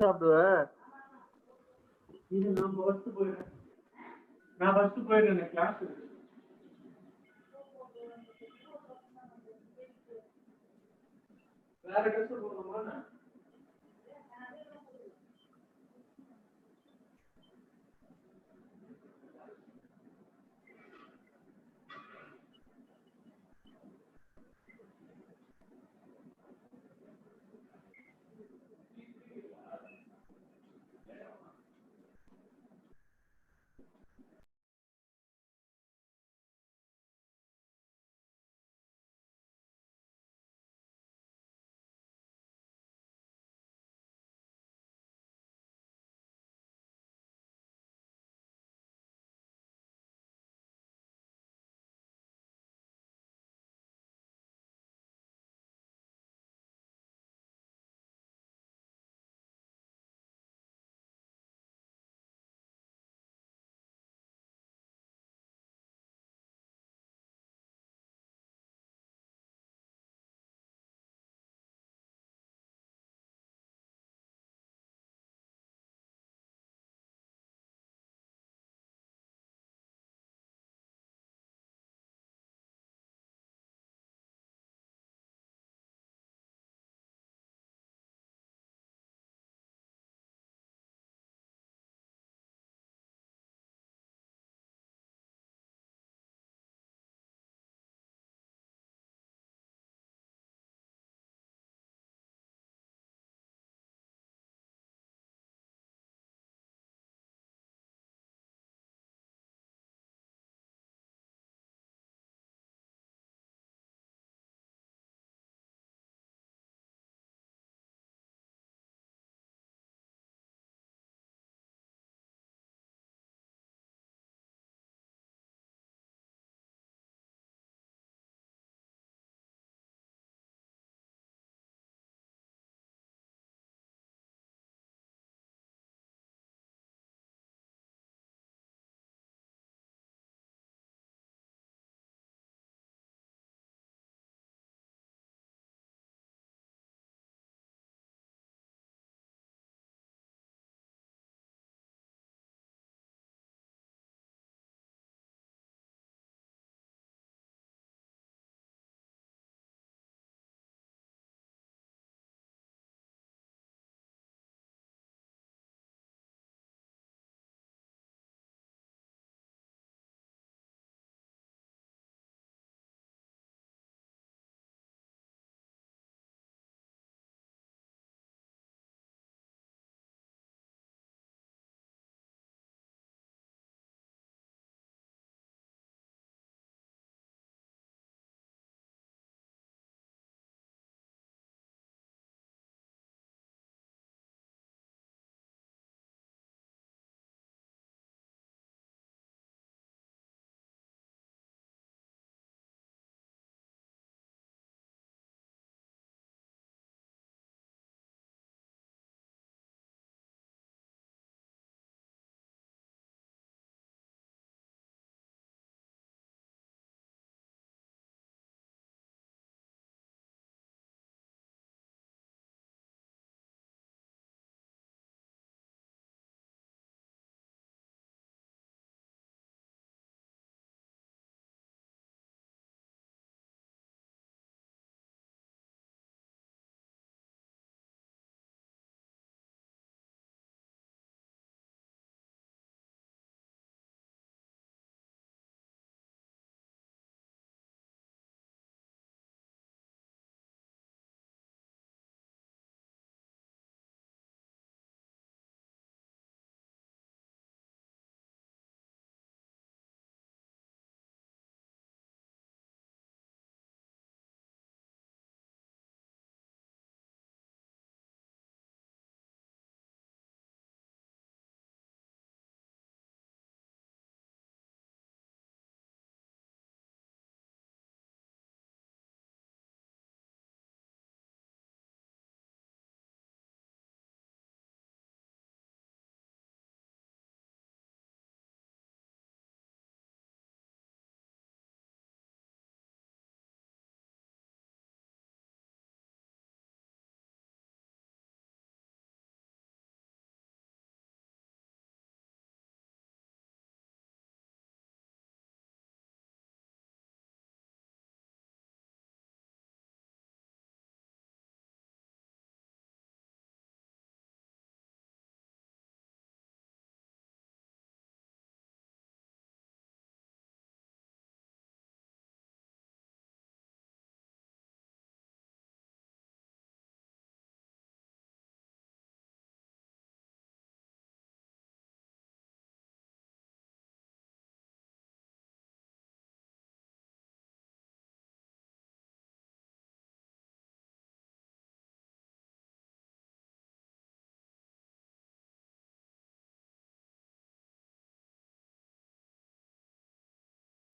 சாப்பிடுவேன். இது நான் ஃபர்ஸ்ட் போயிடுறேன். நான் ஃபர்ஸ்ட் போயிடுறேன் கிளாஸ். வேற ட்ரெஸ் போடணுமா?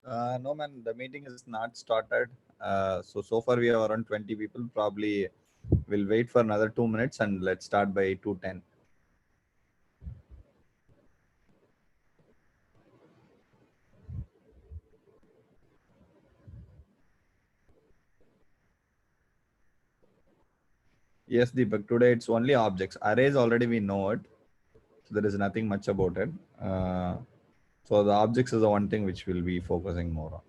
No, man, the meeting is not started. So far we have around 20 people. Probably we'll wait for another 2 minutes and let's start by 2:10. Yes, Deepak, today it's only objects. Arrays already we know it. So there is nothing much about it. Uh, so the objects is the one thing which we'll be focusing more on.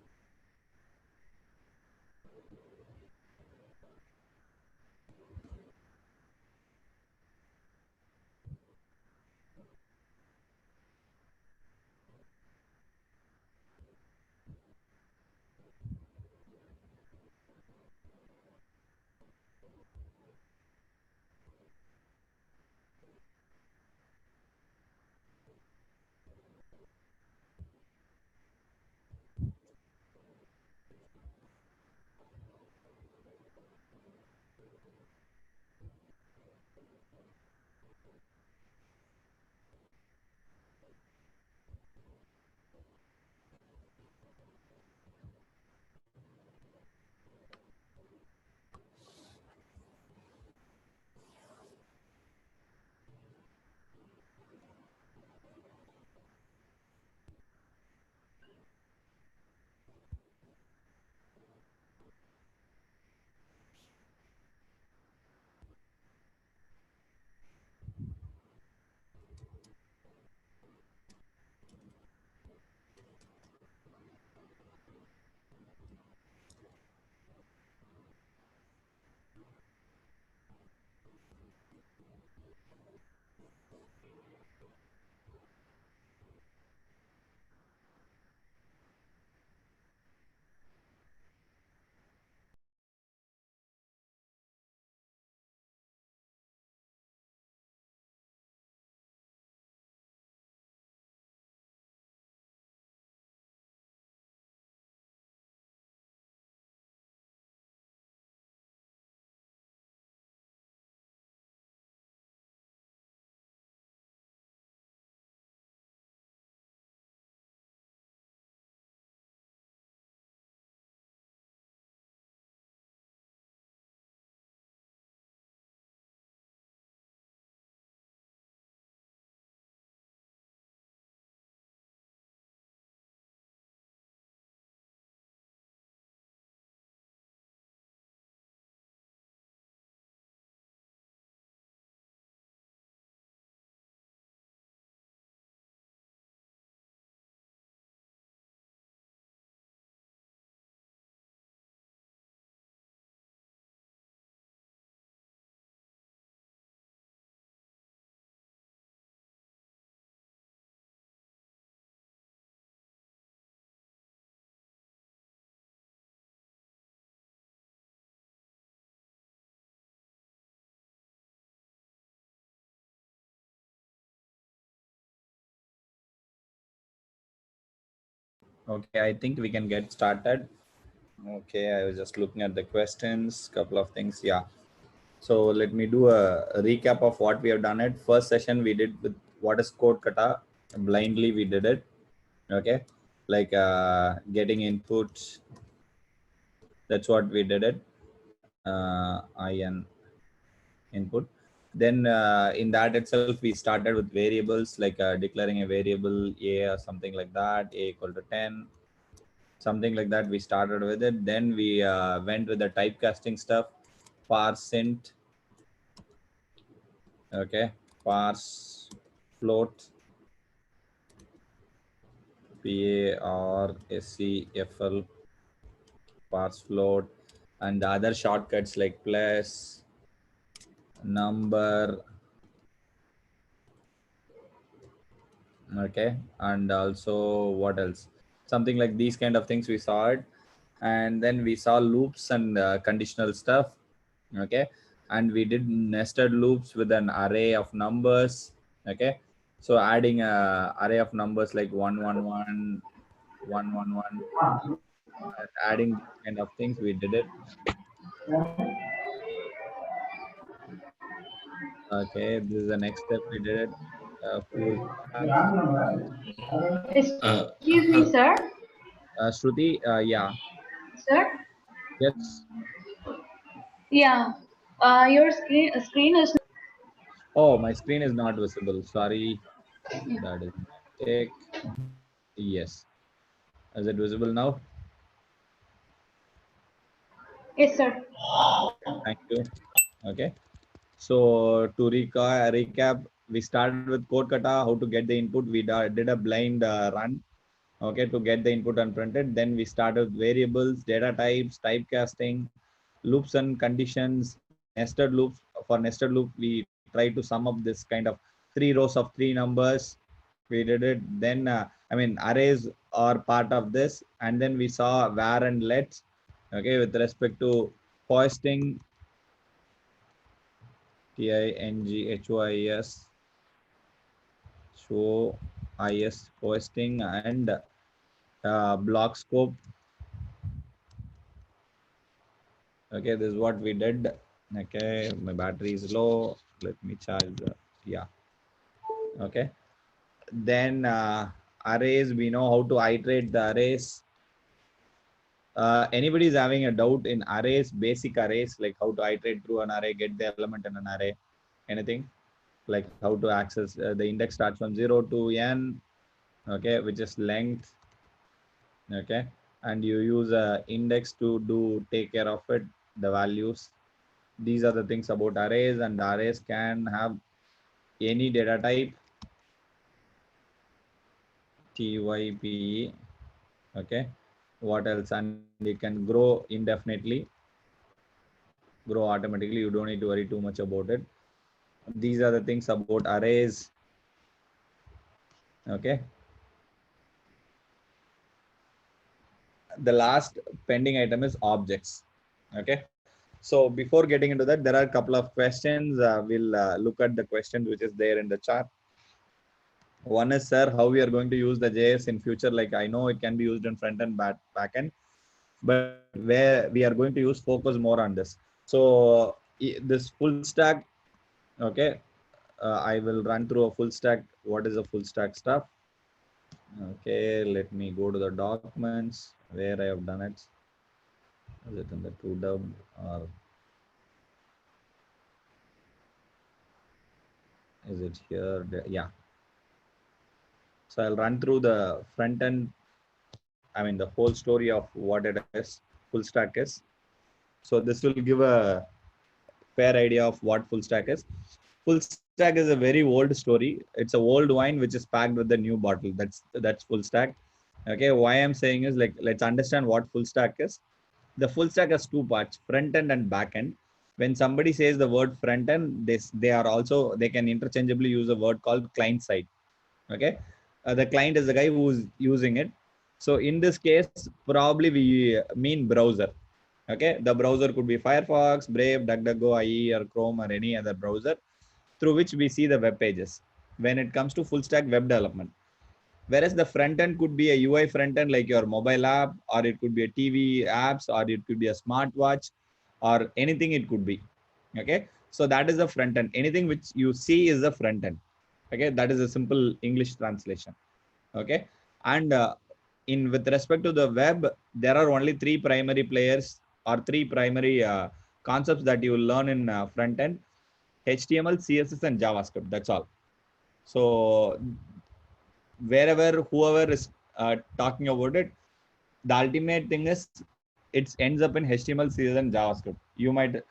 Okay, I think we can get started. Okay, I was just looking at the questions, couple of things. Yeah. So let me do a recap of what we have done. It first session we did with what is code kata. Blindly we did it. Okay, like getting input. That's what we did it. In input. Then in that itself we started with variables like declaring a variable a or something like that, a equal to 10, something like that. We started with it. Then we went with the typecasting stuff, parse int. Okay, parse float, PARSEFL, parse float, and the other shortcuts like plus, number. Okay, and also what else, something like these kind of things we saw it. And then we saw loops and conditional stuff. Okay, and we did nested loops with an array of numbers. Okay, so adding a array of numbers like 111, 111, adding these kind of things, we did it. Okay, this is the next step we did it. Full class. Excuse me, sir. Shruti, yeah, Sir? yes. Yeah. Your screen is. Oh, my screen is not visible. Sorry, that is mistake. Yes. Is it visible now? Yes, sir. Okay, thank you. Okay. So to recap, we started with code kata, how to get the input. We did a blind run, okay, to get the input unprinted. Then we started with variables, data types, typecasting, loops and conditions, nested loops. For nested loop, we try to sum up this kind of 3 rows of 3 numbers. We did it. Then, arrays are part of this. And then we saw var and lets, okay, with respect to foisting, TINGHOIS, show IS foisting, and block scope. Okay, this is what we did. Okay, my battery is low. Let me charge the, yeah. Okay. Then arrays, we know how to iterate the arrays. Anybody is having a doubt in arrays, basic arrays, like how to iterate through an array, get the element in an array? Anything? Like how to access the index starts from 0 to n, okay, which is length, okay, and you use a index to take care of it, the values. These are the things about arrays, and the arrays can have any data type, type, okay. What else? And it can grow indefinitely, grow automatically. You don't need to worry too much about it. These are the things about arrays, okay. The last pending item is objects, okay. So before getting into that, there are a couple of questions. We'll look at the questions which is there in the chart. One is, sir, how we are going to use the JS in future? Like, I know it can be used in front end, back end, but where we are going to use focus more on this. So this full stack, okay, I will run through a full stack. What is a full stack stuff? Okay, let me go to the documents where I have done it. Is it in the 2W or is it here? Yeah. So I'll run through the front end, the whole story of what it is, full stack is. So this will give a fair idea of what full stack is. Full stack is a very old story. It's a old wine which is packed with the new bottle. That's full stack. Okay, why I'm saying is, like, let's understand what full stack is. The full stack has two parts, front end and back end. When somebody says the word front end, they can interchangeably use a word called client side. Okay, the client is the guy who's using it. So in this case, probably we mean browser. Okay, the browser could be Firefox, Brave, DuckDuckGo, IE, or Chrome, or any other browser through which we see the web pages when it comes to full stack web development. Whereas the front end could be a UI front end like your mobile app, or it could be a TV apps, or it could be a smartwatch, or anything it could be. Okay, so that is the front end. Anything which you see is the front end. Okay, that is a simple English translation. Okay, and in with respect to the web, there are only three primary players or three primary concepts that you will learn in front end: HTML, CSS, and JavaScript. That's all. So wherever whoever is talking about it, the ultimate thing is it ends up in HTML, CSS, and JavaScript. You might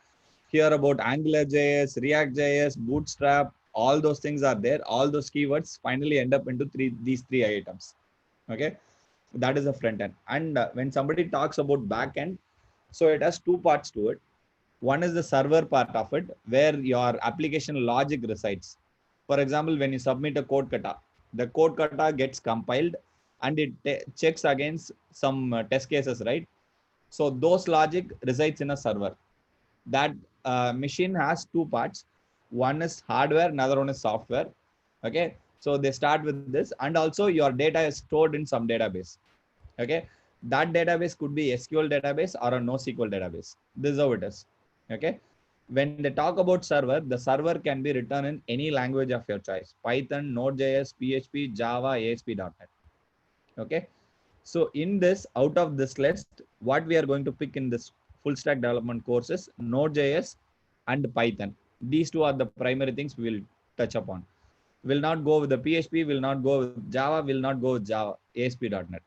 hear about AngularJS, React.js, Bootstrap. All those things are there. All those keywords finally end up into these three items. Okay, that is the front end. And when somebody talks about back end, so it has two parts to it. One is the server part of it, where your application logic resides. For example, when you submit a code kata, the code kata gets compiled and it checks against some test cases, right? So those logic resides in a server. That machine has two parts. One is hardware, another one is software. Okay, so they start with this, and also your data is stored in some database. Okay, that database could be SQL database or a NoSQL database. This is how it is. Okay, when they talk about server, the server can be written in any language of your choice: Python, Node.js, PHP, Java, ASP.NET. Okay, So in this, out of this list, what we are going to pick in this full stack development course is Node.js and Python. These two are the primary things we will touch upon. Will not go with the PHP, will not go with Java, will not go with Java, ASP.NET.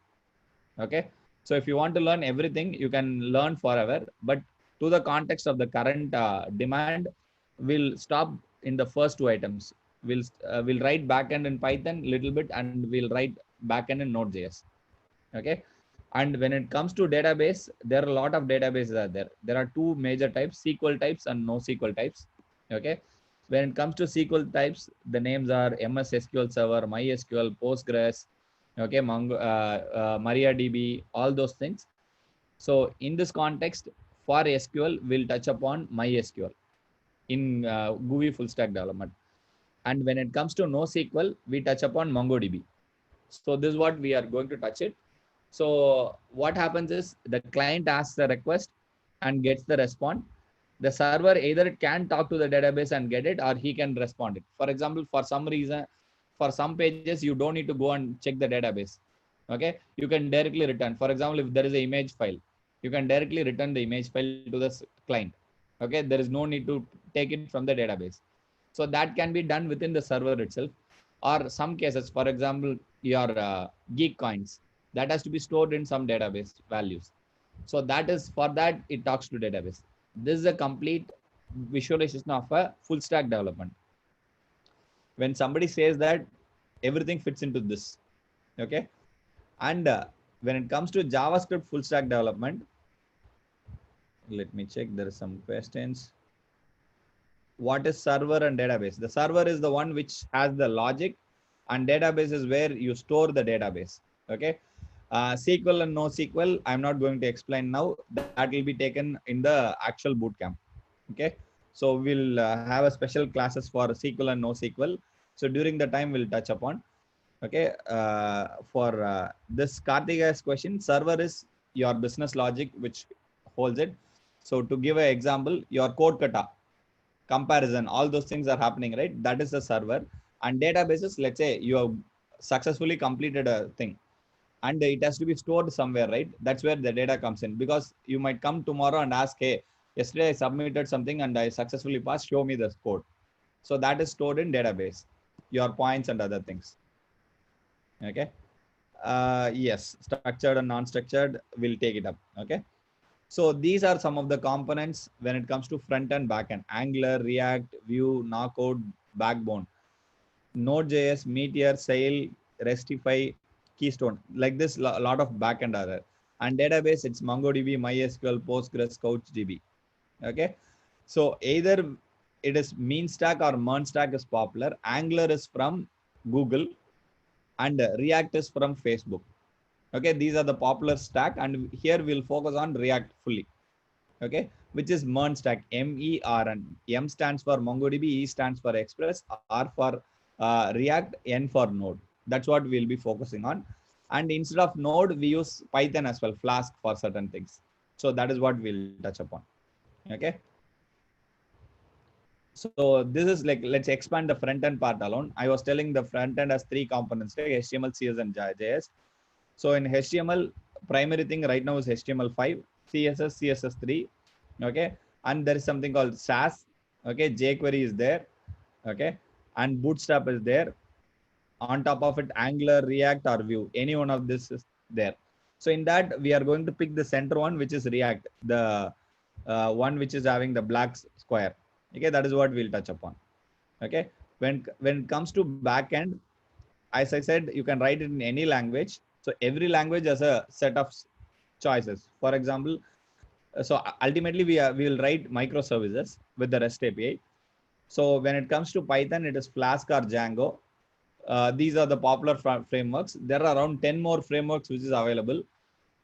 Okay. So if you want to learn everything, you can learn forever. But to the context of the current demand, we'll stop in the first two items. We'll write backend in Python a little bit, and we'll write backend in Node.js. Okay. And when it comes to database, there are a lot of databases are there. There are two major types, SQL types and NoSQL types. Okay. When it comes to SQL types, the names are MS SQL Server, MySQL, Postgres, okay, MariaDB, all those things. So in this context, for SQL, we'll touch upon MySQL in GUI full stack development. And when it comes to NoSQL, we touch upon MongoDB. So this is what we are going to touch it. So what happens is the client asks the request and gets the response. The server either can talk to the database and get it, or he can respond it. For example, for some reason, for some pages, you don't need to go and check the database. Okay, you can directly return. For example, if there is an image file, you can directly return the image file to the client. Okay, there is no need to take it from the database. So that can be done within the server itself. Or some cases, for example, your geek coins, that has to be stored in some database values. So that is for that it talks to database. This is a complete visualization of a full stack development. When somebody says that, everything fits into this. Okay. And when it comes to JavaScript full stack development, let me check. There are some questions. What is server and database? The server is the one which has the logic, and database is where you store the database. Okay. SQL and NoSQL, I'm not going to explain now. That will be taken in the actual bootcamp. Okay. So we'll have a special classes for SQL and NoSQL. So during the time we'll touch upon. Okay. For this Karthikeya's question, server is your business logic which holds it. So to give an example, your code kata, comparison, all those things are happening, right? That is the server. And databases, let's say you have successfully completed a thing, and it has to be stored somewhere, right? That's where the data comes in, because you might come tomorrow and ask, hey, yesterday I submitted something and I successfully passed, show me the code. So that is stored in database, your points and other things. Okay. Yes, structured and non-structured, we'll take it up. Okay. So these are some of the components when it comes to front and back end: Angular, React, Vue, Knockout, Backbone, Node.js, Meteor, Sail, Restify, Keystone. Like this, a lot of back end are there. And database, it's MongoDB, MySQL, Postgres, CouchDB. Okay. So either it is mean stack or MERN stack is popular. Angular is from Google, and React is from Facebook. Okay, these are the popular stack, and here we'll focus on React fully. Okay, which is MERN stack, MERN. M stands for MongoDB, E stands for Express, R for React, N for Node. That's what we'll be focusing on. And instead of Node, we use Python as well, Flask for certain things. So that is what we'll touch upon. Okay. So this is like, let's expand the front end part alone. I was telling the front end has three components, like HTML, CS, and JS. So in HTML, primary thing right now is HTML5, CSS, CSS3. Okay. And there is something called Sass. Okay. jQuery is there. Okay. And Bootstrap is there. On top of it, Angular, React, or Vue. Any one of this is there. So in that, we are going to pick the center one, which is React, the one which is having the black square. Okay, that is what we'll touch upon. Okay, when it comes to backend, as I said, you can write it in any language. So every language has a set of choices. For example, so ultimately we will write microservices with the REST API. So when it comes to Python, it is Flask or Django. These are the popular frameworks. There are around 10 more frameworks which is available,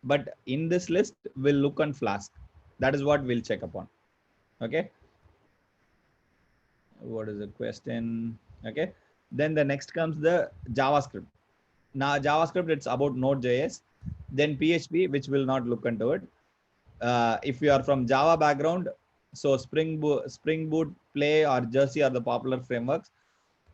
but in this list, we'll look on Flask. That is what we'll check upon. Okay. What is the question? Okay. Then the next comes the JavaScript. Now JavaScript, it's about Node.js. Then PHP, which will not look into it. If you are from Java background, so Spring Boot, Play, or Jersey are the popular frameworks.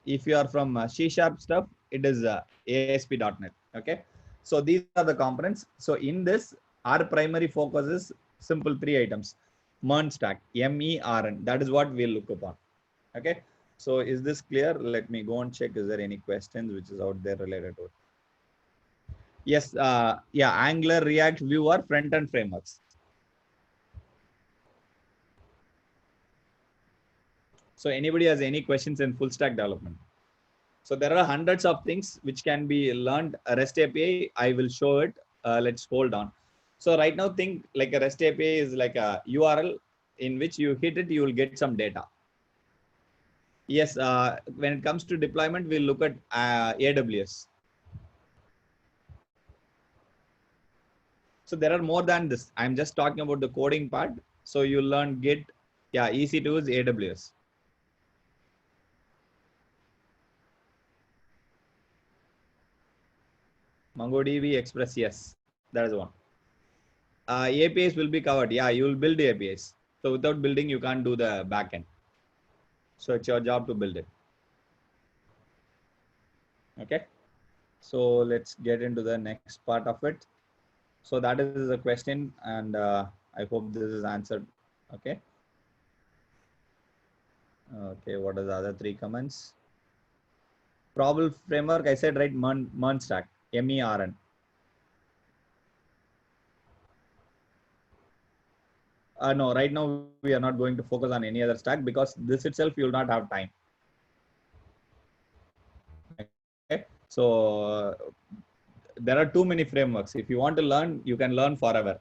If you are from C# stuff, it is ASP.NET. Okay. So these are the components. So in this, our primary focus is simple 3 items. MERN stack, MERN. That is what we'll look upon. Okay. So is this clear? Let me go and check. Is there any questions which is out there related to it? Yes. Yeah. Angular, React, Vue are front-end frameworks. So anybody has any questions in full stack development? So there are hundreds of things which can be learned. A REST API, I will show it. Let's hold on. So right now, think like a REST API is like a URL in which you hit it, you will get some data. Yes, when it comes to deployment, we'll look at AWS. So there are more than this. I'm just talking about the coding part. So you learn Git. Yeah, EC2 is AWS. MongoDB Express, yes, that is one. APIs will be covered. Yeah, you will build APIs. So without building, you can't do the backend. So it's your job to build it. Okay. So let's get into the next part of it. So that is the question, and I hope this is answered. Okay. Okay. What are the other 3 comments? Probable framework. I said right. MERN stack. MERN. No, right now we are not going to focus on any other stack because this itself you will not have time. Okay. So there are too many frameworks. If you want to learn, you can learn forever.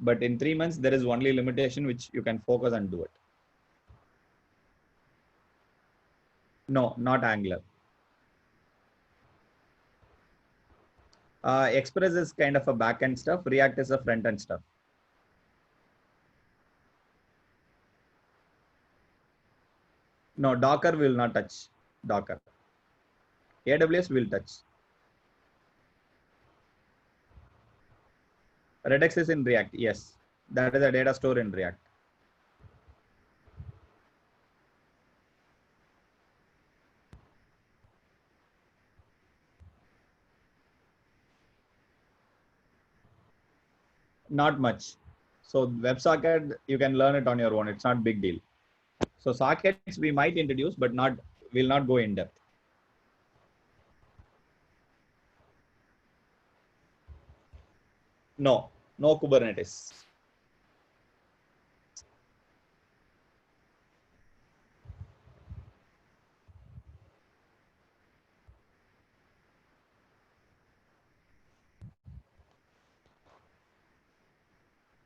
But in 3 months, there is only limitation which you can focus and do it. No, not Angular. Express is kind of a back-end stuff. React is a front-end stuff. No, Docker will not touch Docker. AWS will touch. Redux is in React. Yes, that is a data store in React. Not much. So WebSocket, you can learn it on your own. It's not big deal. So sockets we might introduce, but will not go in depth. No Kubernetes.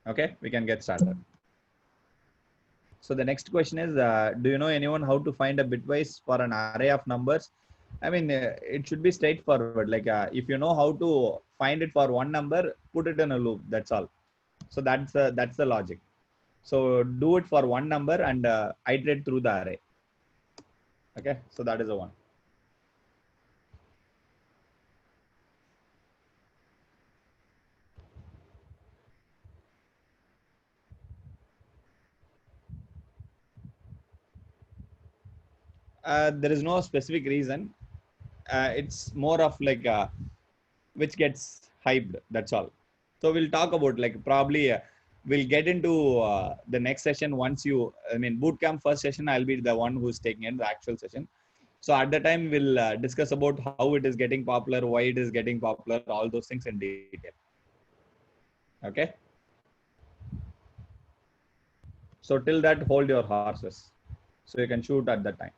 Okay, we can get started. So the next question is, do you know anyone how to find a bitwise for an array of numbers? I mean, it should be straightforward. Like if you know how to find it for one number, put it in a loop. That's all. So that's the logic. So do it for one number and iterate through the array. Okay, so that is the one. There is no specific reason. It's more of like which gets hyped. That's all. So we'll talk about like probably we'll get into the next session once bootcamp first session. I'll be the one who's taking it, the actual session. So at the time we'll discuss about how it is getting popular, why it is getting popular, all those things in detail. Okay. So till that, hold your horses. So you can shoot at that time.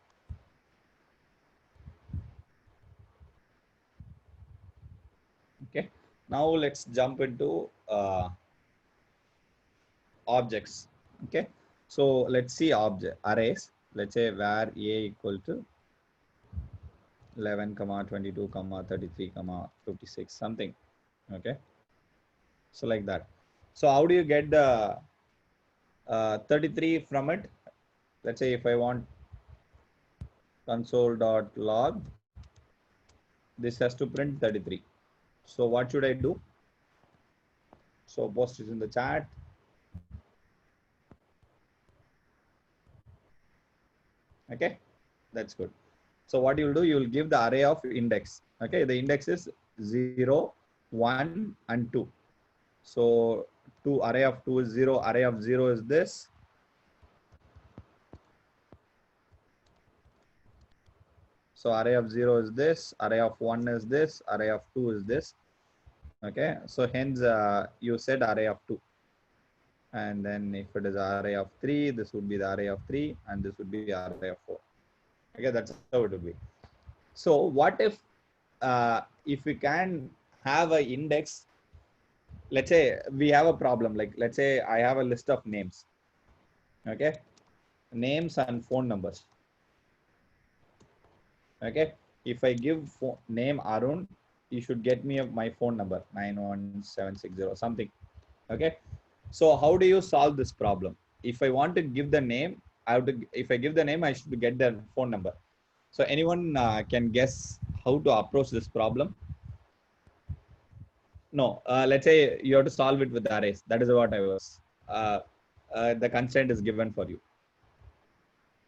Okay. Now let's jump into objects. Okay. So let's see arrays. Let's say var a equal to 11, 22, 33, 56, something. Okay. So like that. So how do you get the 33 from it? Let's say if I want console.log, this has to print 33. So what should I do? So post it in the chat. Okay, that's good. So what you'll do, you'll give the array of index. Okay, the index is 0, 1 and 2. So 2 array of 2 is 0, array of 0 is this. So array of 0 is this, array of 1 is this, array of 2 is this. Okay, so hence you said array of 2. And then if it is array of 3, this would be the array of 3, and this would be array of 4. Okay, that's how it would be. So what if we can have an index? Let's say we have a problem, like let's say I have a list of names. Okay, names and phone numbers. Okay, if I give name Arun, you should get me my phone number 91760 something. Okay, so how do you solve this problem? If I want to give the name, I have to. If I give the name, I should get their phone number. So anyone can guess how to approach this problem? No, let's say you have to solve it with arrays. That is what I was. The constraint is given for you.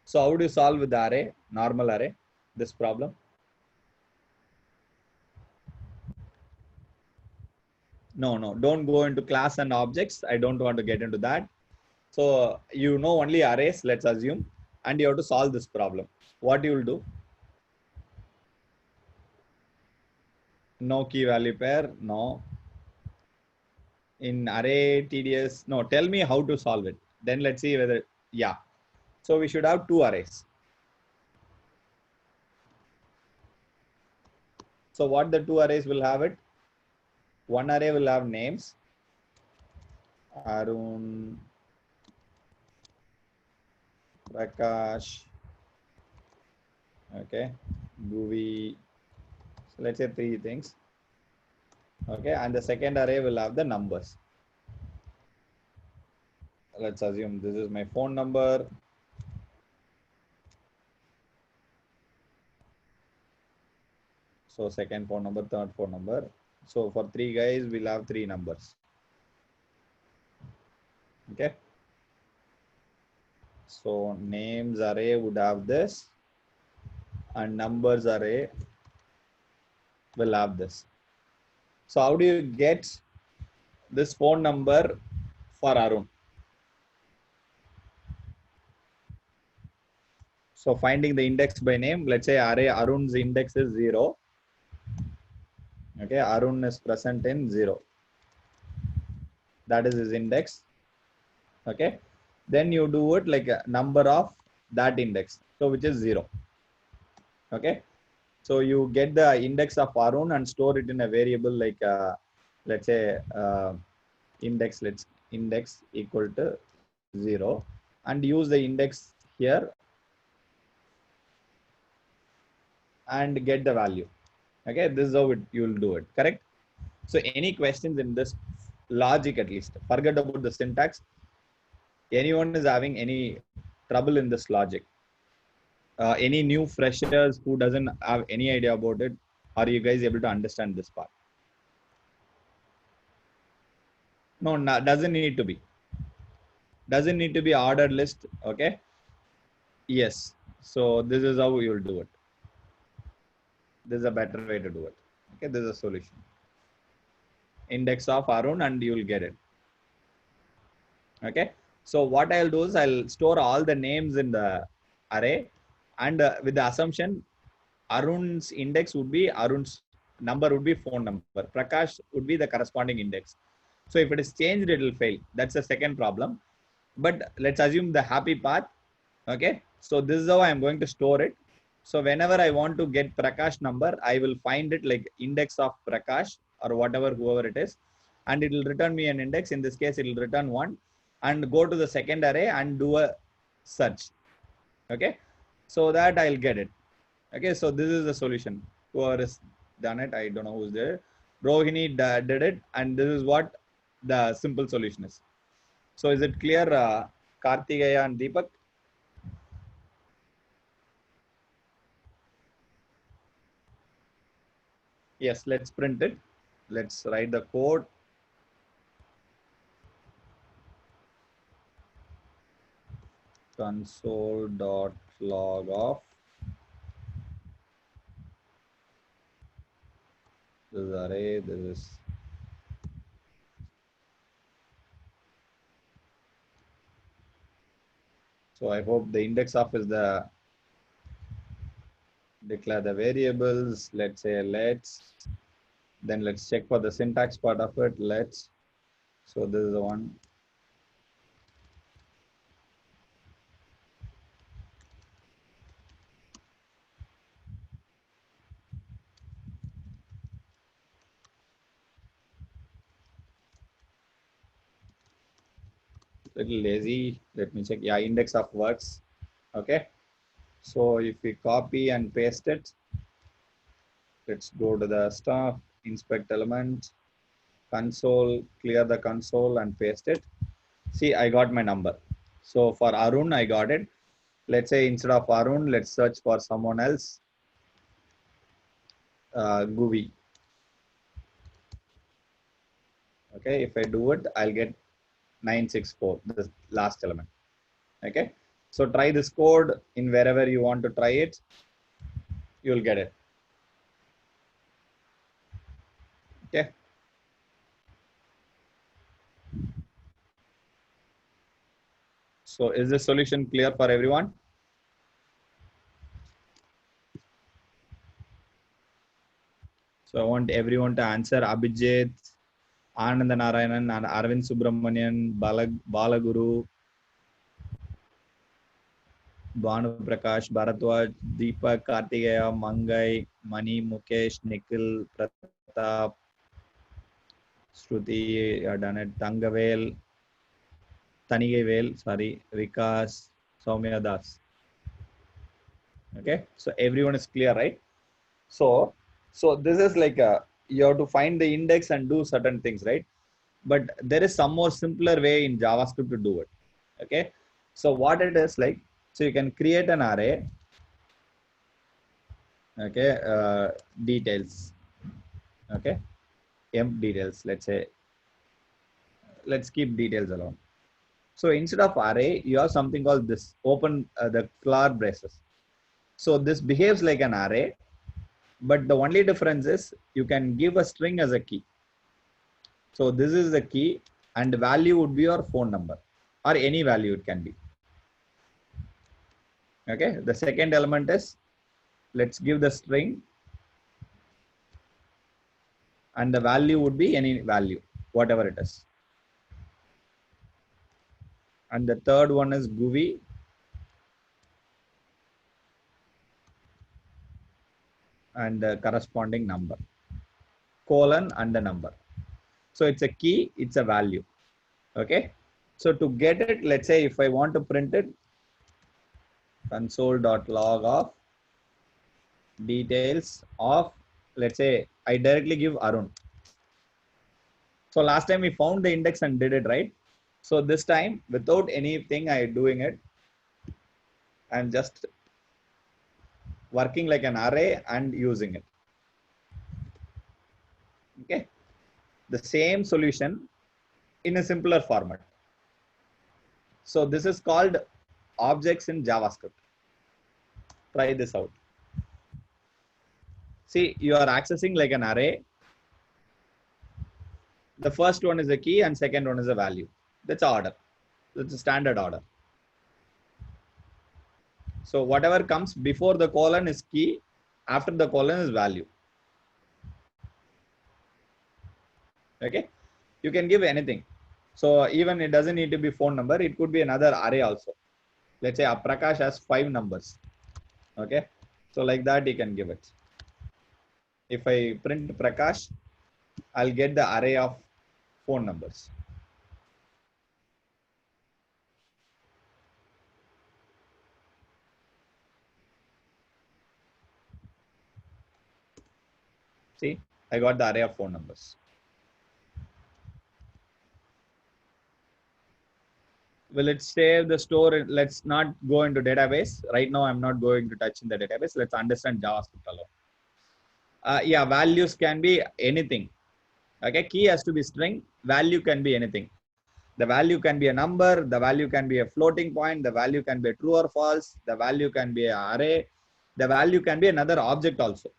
So how do you solve with the array, normal array, this problem? No, don't go into class and objects. I don't want to get into that. So you know only arrays, let's assume, and you have to solve this problem. What you will do? No key value pair, no. In array TDS, no, tell me how to solve it. Then let's see whether, yeah. So we should have two arrays. So what the two arrays will have it? One array will have names, Arun, Prakash, okay, Bhuvi. So let's say three things. Okay, and the second array will have the numbers. Let's assume this is my phone number. So second phone number, third phone number. So for three guys, we'll have three numbers. Okay. So names array would have this, and numbers array will have this. So how do you get this phone number for Arun? So finding the index by name, let's say array Arun's index is 0. Okay, Arun is present in 0. That is his index. Okay, then you do it like a number of that index, so which is 0. Okay, so you get the index of Arun and store it in a variable like let's say index equal to 0, and use the index here and get the value. Okay, this is how you will do it, correct? So any questions in this logic, at least forget about the syntax. Anyone is having any trouble in this logic? Any new freshers who doesn't have any idea about it? Are you guys able to understand this part? No, doesn't need to be. Doesn't need to be ordered list. Okay. Yes. So this is how you will do it. This is a better way to do it. Okay. This is a solution. Index of Arun and you will get it. Okay. So what I'll do is I'll store all the names in the array, and with the assumption Arun's index would be Arun's number would be phone number. Prakash would be the corresponding index. So if it is changed, it will fail. That's the second problem. But let's assume the happy path. Okay. So this is how I'm going to store it. So whenever I want to get Prakash number, I will find it like index of Prakash or whatever, whoever it is. And it will return me an index. In this case, it will return 1, and go to the second array and do a search. Okay. So that I'll get it. Okay. So this is the solution. Whoever has done it, I don't know who's there. Rohini did it. And this is what the simple solution is. So is it clear, Karthikeya and Deepak? Yes, let's print it. Let's write the code. Console.log of this is array, this is So I hope the index of is the declare the variables. Let's say then let's check for the syntax part of it. So this is the one. Little lazy. Let me check. Yeah, index of works. Okay. So if we copy and paste it, let's go to the stuff, inspect element, console, clear the console and paste it. See, I got my number. So for Arun, I got it. Let's say instead of Arun, let's search for someone else. Guvi. Okay, if I do it, I'll get 964, the last element. Okay, so try this code in wherever you want to try it, you'll get it. Okay. So is the solution clear for everyone? So I want everyone to answer. Abhijit, Anand Narayanan, and Arvind Subramanian, Balaguru, Bhanu Prakash, Bharatwaj, Deepak, Kartikeya, Mangai, Mani, Mukesh, Nikhil, Pratap, Shruti, done it, Tangavel, Tanigavel, sorry, Vikas, Soumya Das. Okay, so everyone is clear, right? So this is like you have to find the index and do certain things, right? But there is some more simpler way in JavaScript to do it. Okay, so what it is like, so you can create an array. Okay, details. Okay, emp details. Let's keep details alone. So instead of array, you have something called this open the flower braces. So this behaves like an array, but the only difference is you can give a string as a key. So this is the key, and the value would be your phone number or any value it can be. Okay, the second element is, let's give the string, and the value would be any value, whatever it is. And the third one is GUI, and the corresponding number, colon and the number. So it's a key, it's a value. Okay, so to get it, let's say if I want to print it, console.log of details of, let's say I directly give Arun. So last time we found the index and did it, right? So this time, without anything I doing it, I'm just working like an array and using it. Okay, the same solution in a simpler format. So this is called objects in JavaScript. Try this out. See, you are accessing like an array. The first one is a key and second one is a value. That's order. That's a standard order. So whatever comes before the colon is key, after the colon is value. Okay, you can give anything. So even it doesn't need to be phone number. It could be another array also. Let's say Prakash has 5 numbers. Okay, so like that you can give it. If I print Prakash, I'll get the array of phone numbers. See, I got the array of phone numbers. Will it save the store? Let's not go into database. Right now, I'm not going to touch in the database. Let's understand JavaScript alone. Yeah, values can be anything. Okay, key has to be string. Value can be anything. The value can be a number. The value can be a floating point. The value can be a true or false. The value can be an array. The value can be another object also.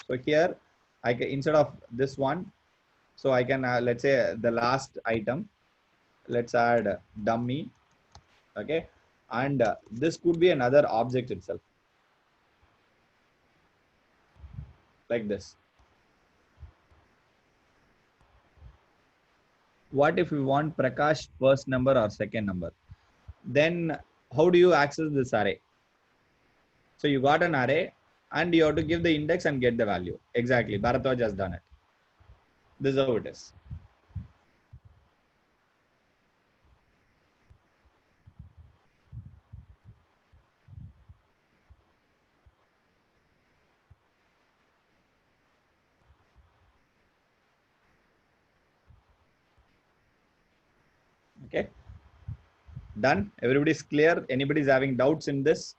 So here, I can, instead of this one, so I can let's say the last item. Let's add dummy. Okay, and this could be another object itself, like this. What if we want Prakash first number or second number? Then how do you access this array? So you got an array and you have to give the index and get the value. Exactly. Bharatwaj has done it. This is how it is. Okay. Done. Everybody's clear. Anybody's having doubts in this?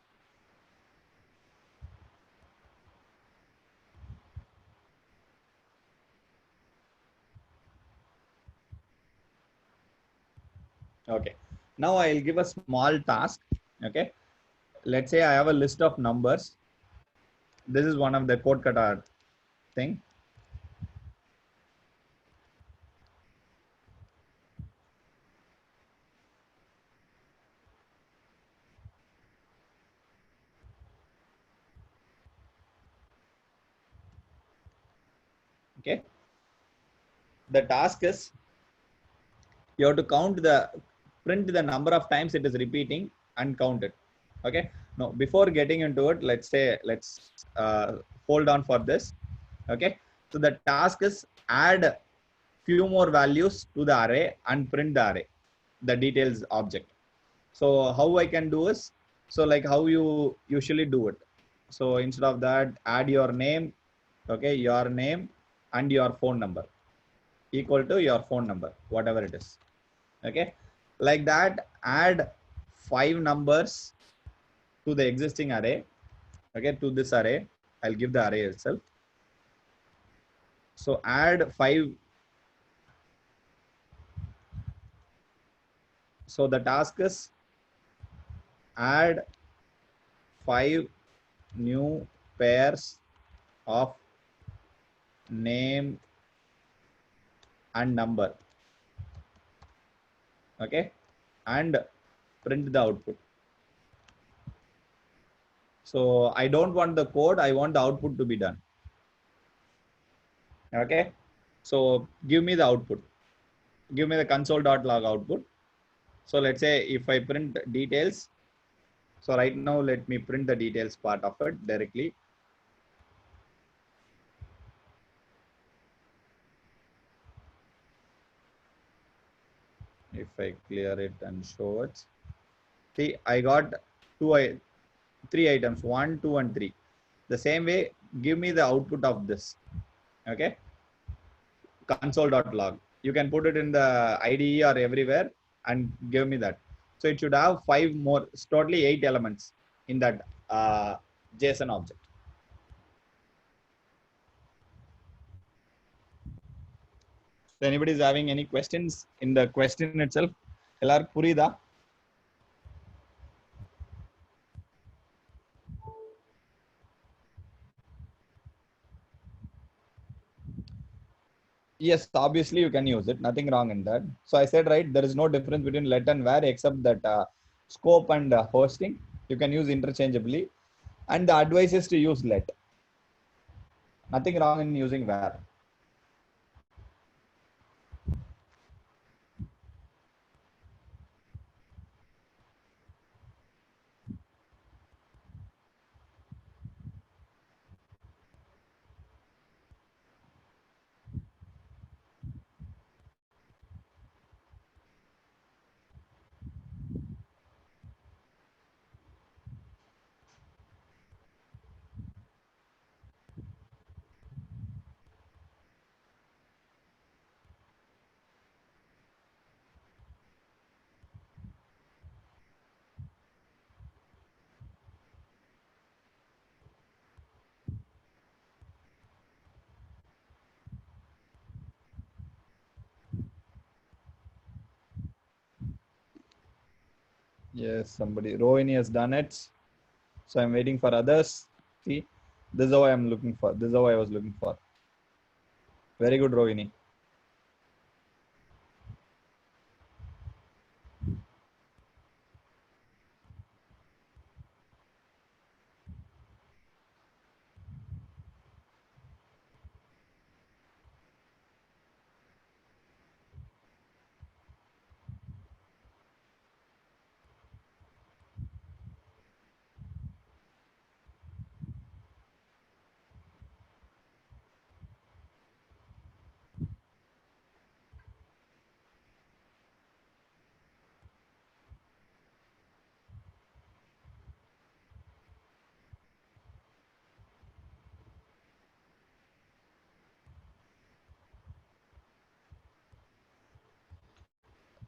Okay. Now I'll give a small task. Okay. Let's say I have a list of numbers. This is one of the code kata thing. Okay. The task is you have to print the number of times it is repeating and count it. Okay. Now, before getting into it, let's hold on for this. Okay. So the task is add few more values to the array and print the array, the details object. So how I can do is, so like how you usually do it. So instead of that, add your name, okay, your name and your phone number equal to your phone number, whatever it is. Okay. Like that, add 5 numbers to the existing array. Okay, to this array, I'll give the array itself. So add 5. So the task is add 5 new pairs of name and number. Okay, and print the output. So I don't want the code, I want the output to be done. Okay, so give me the output. Give me the console.log output. So let's say if I print details, so right now let me print the details part of it directly. If I clear it and show it, see I got 3 items, 1, 2 and 3. The same way, give me the output of this. Okay, console.log. You can put it in the IDE or everywhere and give me that. So it should have 5 more, totally 8 elements in that JSON object. So anybody is having any questions in the question itself? Ellar purida? Yes, obviously you can use it. Nothing wrong in that. So I said, right, there is no difference between let and var except that scope and hosting. You can use interchangeably. And the advice is to use let. Nothing wrong in using var. Yes, somebody. Rohini has done it. So I'm waiting for others. See, this is how I'm looking for. This is how I was looking for. Very good, Rohini.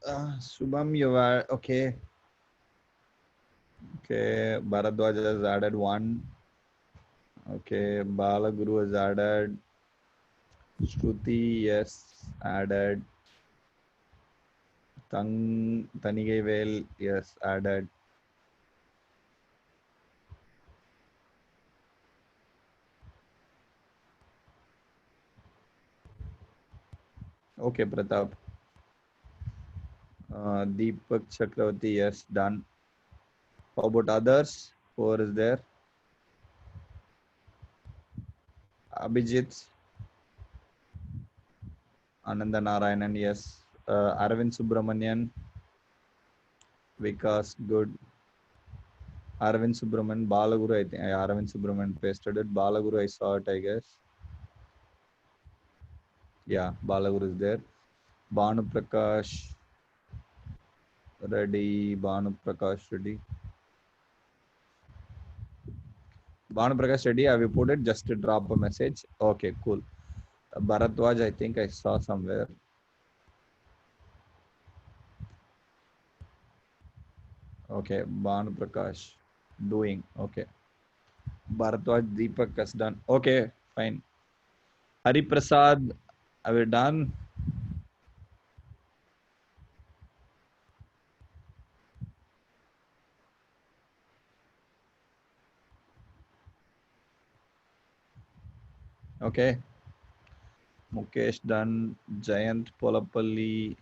Shubham, you are okay. Okay, Bharadwaj has added one. Okay, Balaguru has added. Shruti, yes, added. Tanigevel, yes, added. Okay, Pratap. Deepak Chakravarti, yes, done. How about others? Who is there? Abhijit, Ananda Narayanan, yes. Arvind Subramanian, Vikas, good. Arvind Subramanian, Balaguru, I think Arvind Subramanian pasted it. Balaguru, I saw it, I guess. Yeah, Balaguru is there. Banu Prakash, ready. Banu Prakash, ready. Banu Prakash, ready. Have you put it? Just to drop a message. Okay, cool. Bharatwaj, I think I saw somewhere. Okay, Banu Prakash, doing. Okay. Bharatwaj, Deepak has done. Okay, fine. Hari Prasad, have you done? Okay. Mukesh done. Jayant Polapalli.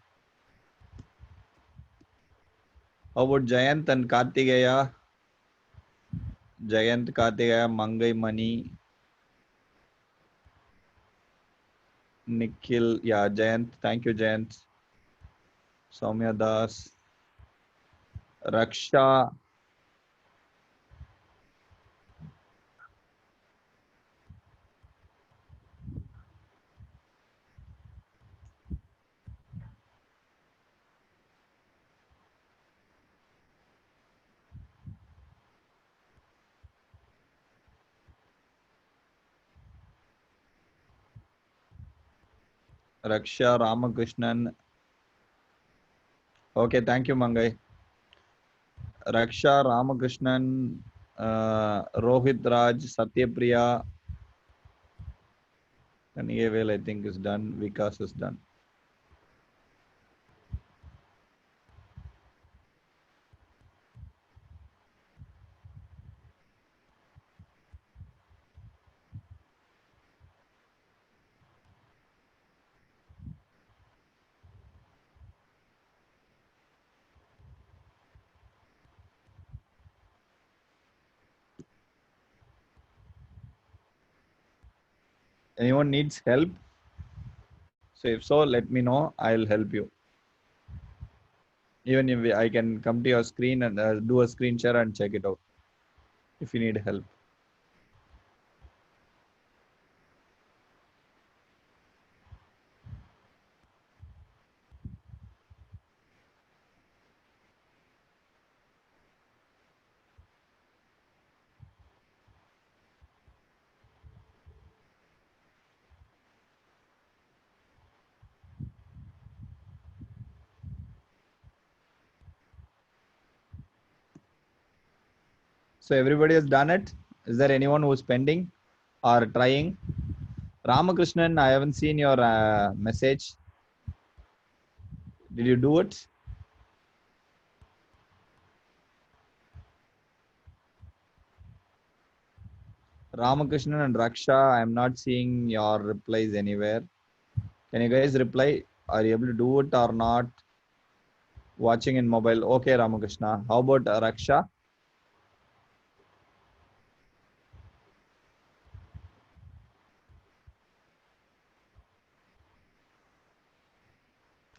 How about Jayant and Kartigeya? Jayant Kartigeya, Mangai Mani, Nikhil. Yeah, Jayant. Thank you, Jayant. Soumya Das. Raksha. Raksha Ramakrishnan. Okay, thank you, Mangai. Raksha Ramakrishnan, Rohit Raj, Satyapriya, Kanigevel, I think is done. Vikas is done. Anyone needs help? So if so, let me know. I'll help you. Even if I can come to your screen and do a screen share and check it out if you need help. So everybody has done it. Is there anyone who's pending or trying? Ramakrishnan, I haven't seen your message. Did you do it? Ramakrishnan and Raksha, I'm not seeing your replies anywhere. Can you guys reply? Are you able to do it or not? Watching in mobile. Okay, Ramakrishna. How about Raksha?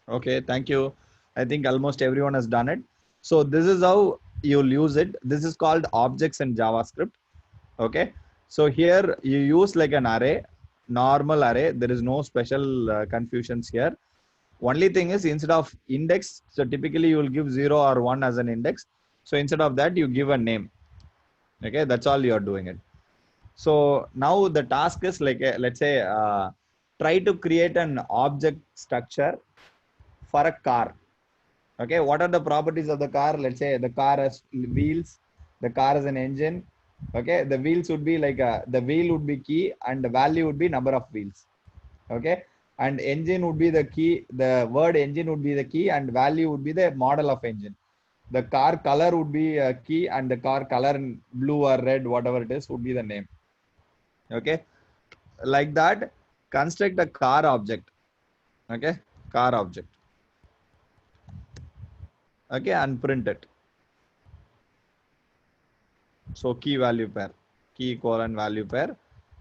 Okay, thank you. I think almost everyone has done it. So this is how you'll use it. This is called objects in JavaScript. Okay. So here you use like an array, normal array. There is no special confusions here. Only thing is instead of index, so typically you will give 0 or 1 as an index. So instead of that, you give a name. Okay, that's all you are doing it. So now the task is like, let's say, try to create an object structure for a car. Okay, what are the properties of the car? Let's say the car has wheels, the car has an engine. Okay, the wheels would be like the wheel would be key and the value would be number of wheels. Okay, and engine would be the key. The word engine would be the key and value would be the model of engine. The car color would be a key and the car color in blue or red, whatever it is, would be the name. Okay, like that, construct a car object. Okay, car object. Okay, and print it. So key value pair, key colon value pair.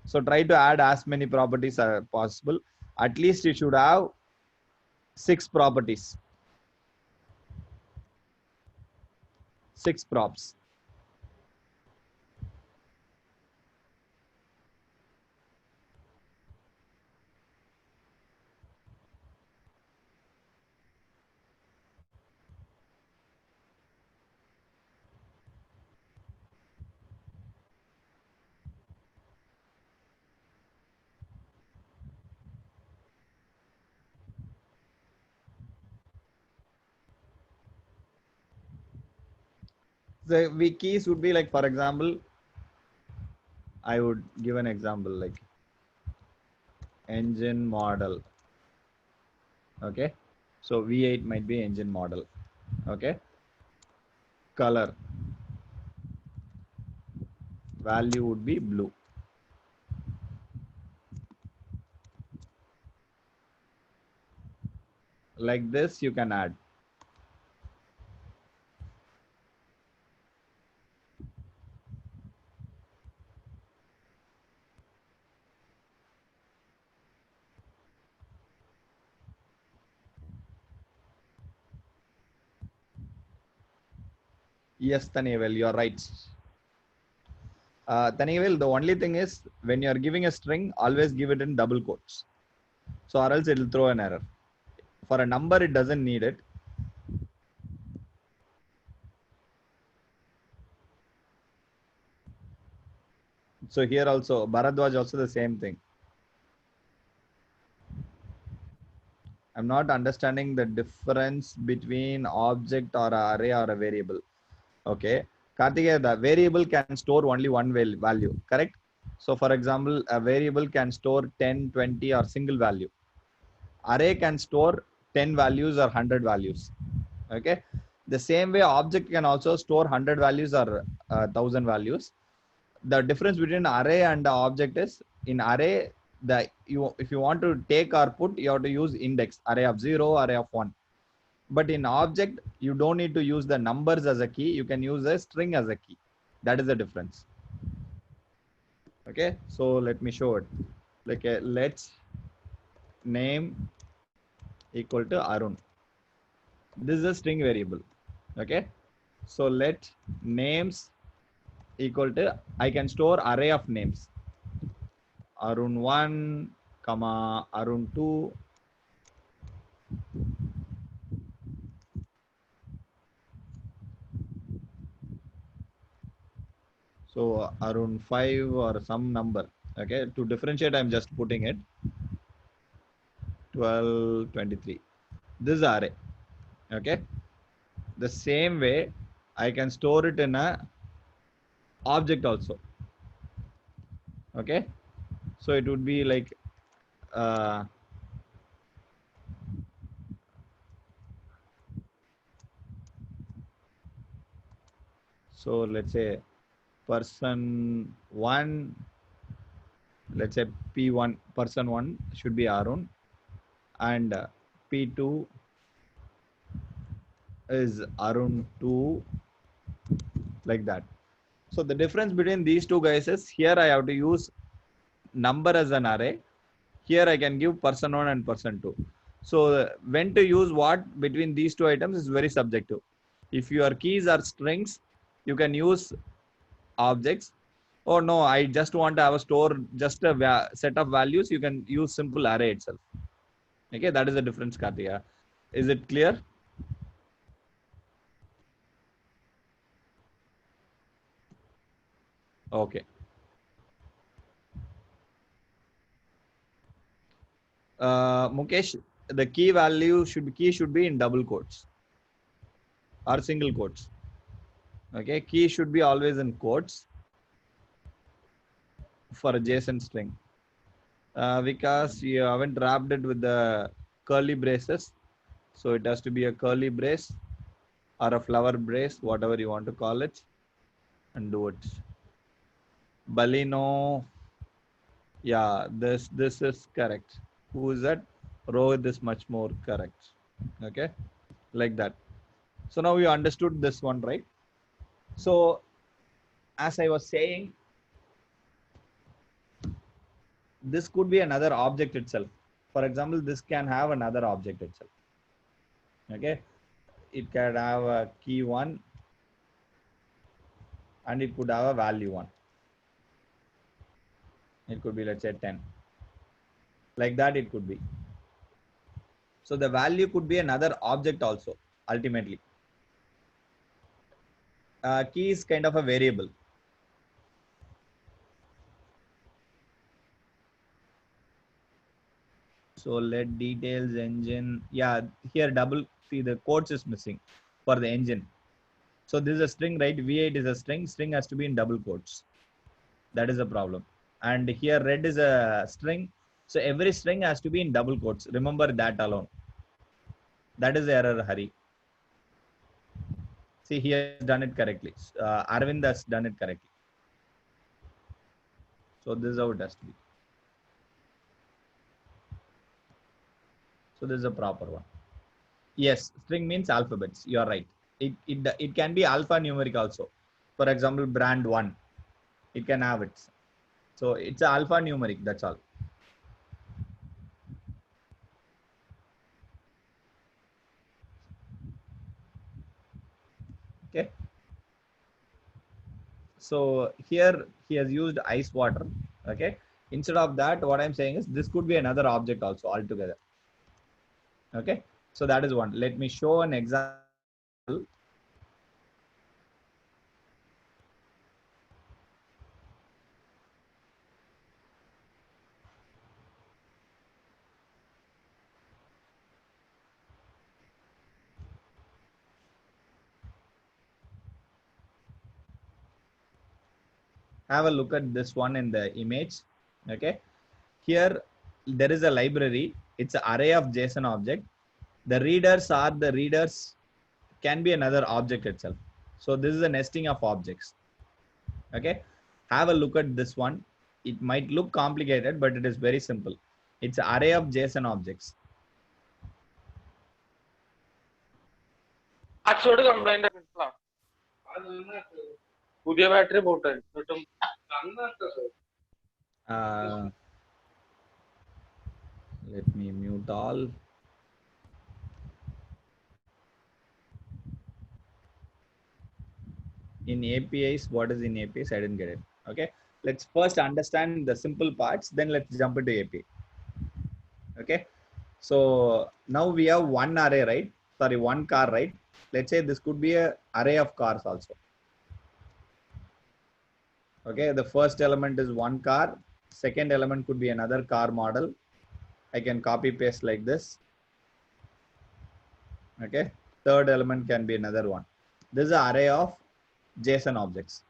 So try to add as many properties as possible. At least you should have 6 properties, 6 props. The keys would be like, for example, I would give an example like engine model. Okay, so V8 might be engine model. Okay, color value would be blue. Like this, you can add. Yes, Tanevel, you're right. Tanevel, the only thing is when you're giving a string, always give it in double quotes. So or else it will throw an error. For a number, it doesn't need it. So here also, Bharadwaj also the same thing. I'm not understanding the difference between object or a array or a variable. Okay. Karthikeya, the variable can store only one value, correct? So for example, a variable can store 10, 20 or single value. Array can store 10 values or 100 values. Okay. The same way object can also store 100 values or 1000 values. The difference between array and the object is in array, if you want to take or put, you have to use index, array of 0, array of 1. But in object, you don't need to use the numbers as a key. You can use a string as a key. That is the difference. Okay, so let me show it. Like let's name equal to Arun. This is a string variable. Okay, so let names equal to, I can store array of names. Arun 1, comma Arun 2. So Arun 5 or some number. Okay, to differentiate, I'm just putting it 12, 23. This is array. Okay, the same way I can store it in a object also. Okay, so it would be like so let's say person 1, let's say P1, person 1 should be Arun, and P2 is Arun 2, like that. So the difference between these two guys is here I have to use number as an array. Here I can give person 1 and person 2. So when to use what between these two items is very subjective. If your keys are strings, you can use objects. Oh no, I just want to have a store, just a set of values. You can use simple array itself. Okay, that is the difference, Karthika. Is it clear? Okay. Mukesh, the key should be in double quotes. or single quotes. Okay, key should be always in quotes for a JSON string. Because you haven't wrapped it with the curly braces, so it has to be a curly brace or a flower brace, whatever you want to call it, and do it. Balino, yeah, this is correct. Who is that? Rohit is much more correct. Okay, like that. So now you understood this one, right? So as I was saying, this could be another object itself. For example, this can have another object itself. Okay, it can have a key one and it could have a value one. It could be, let's say, 10. Like that it could be. So the value could be another object also, ultimately. Key is kind of a variable. So let details engine. Yeah, here double, see the quotes is missing for the engine. So this is a string, right? V8 is a string. String has to be in double quotes. That is a problem. And here red is a string. So every string has to be in double quotes. Remember that alone. That is the error, Hari. See, he has done it correctly. Arvind has done it correctly. So this is how it has to be. So this is a proper one. Yes, string means alphabets. You are right. It can be alphanumeric also. For example, brand 1. It can have it. So it's alphanumeric. That's all. Okay. So here he has used ice water. Okay. Instead of that, what I'm saying is this could be another object also altogether. Okay. So that is one. Let me show an example. Have a look at this one in the image. Okay. Here there is a library. It's an array of JSON object. The readers are the readers can be another object itself. So this is a nesting of objects. Okay. Have a look at this one. It might look complicated, but it is very simple. It's an array of JSON objects. ആക്സോട് complaint പുതിയ battery പോട്ടെ കിട്ടും Let me mute all. In APIs, what is in APIs? I didn't get it. Okay. Let's first understand the simple parts, then let's jump into API. Okay. So now we have one array, right? Sorry, one car, right? Let's say this could be an array of cars also. Okay. The first element is one car. Second element could be another car model. I can copy paste like this. Okay. Third element can be another one. This is an array of JSON objects.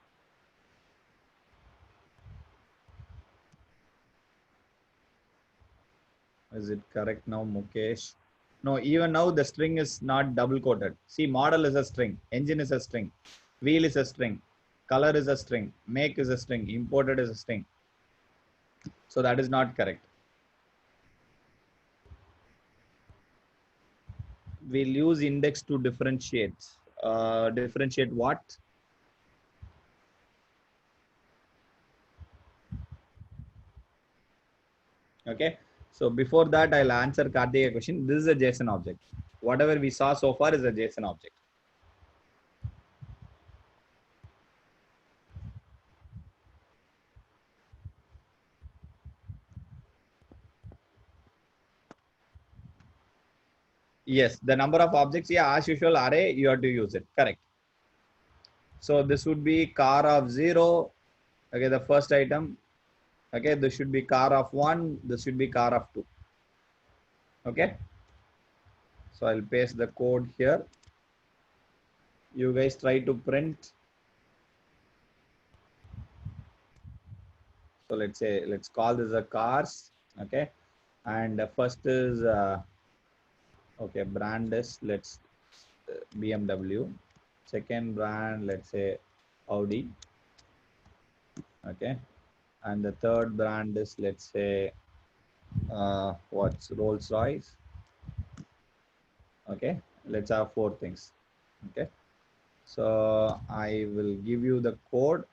Is it correct now, Mukesh? No, even now the string is not double quoted. See, model is a string, engine is a string, wheel is a string, color is a string, make is a string, imported is a string. So that is not correct. We'll use index to differentiate. Differentiate what? Okay. So before that, I'll answer Karthikeya question. This is a JSON object. Whatever we saw so far is a JSON object. Yes, the number of objects, yeah, as usual, array, you have to use it. Correct. So this would be car of 0. Okay, the first item. Okay, this should be car of 1. This should be car of 2. Okay. So I'll paste the code here. You guys try to print. So let's call this a cars. Okay. And the first is, okay, brand is, let's BMW. Second brand, let's say Audi. Okay. And the third brand is, let's say, what's Rolls Royce. Okay. Let's have four things. Okay. So I will give you the code.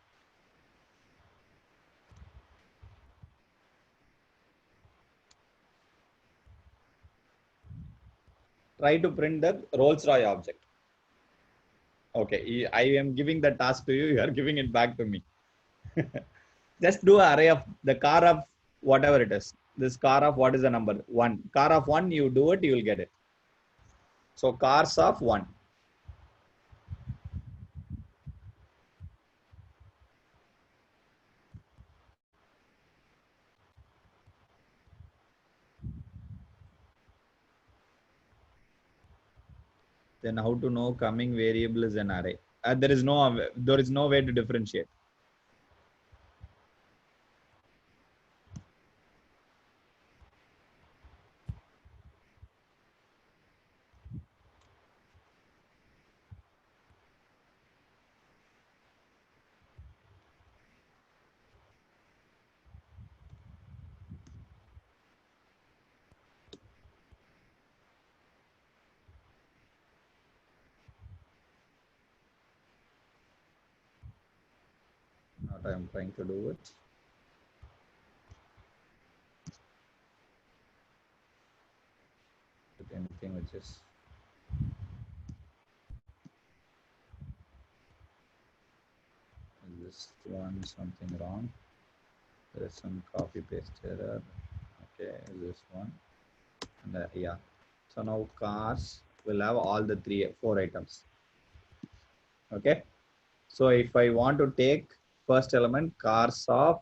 Try to print the Rolls Royce object. Okay. I am giving the task to you. You are giving it back to me. Just do an array of the car of whatever it is. This car of what is the number? 1. Car of 1, you do it, you will get it. So cars of 1. Then how to know coming variable is an array? There is no way to differentiate. What I am trying to do it. With anything which is this one something wrong. There is some copy paste error. Okay, this one. And yeah. So now cars will have all the 4 items. Okay. So if I want to take first element cars of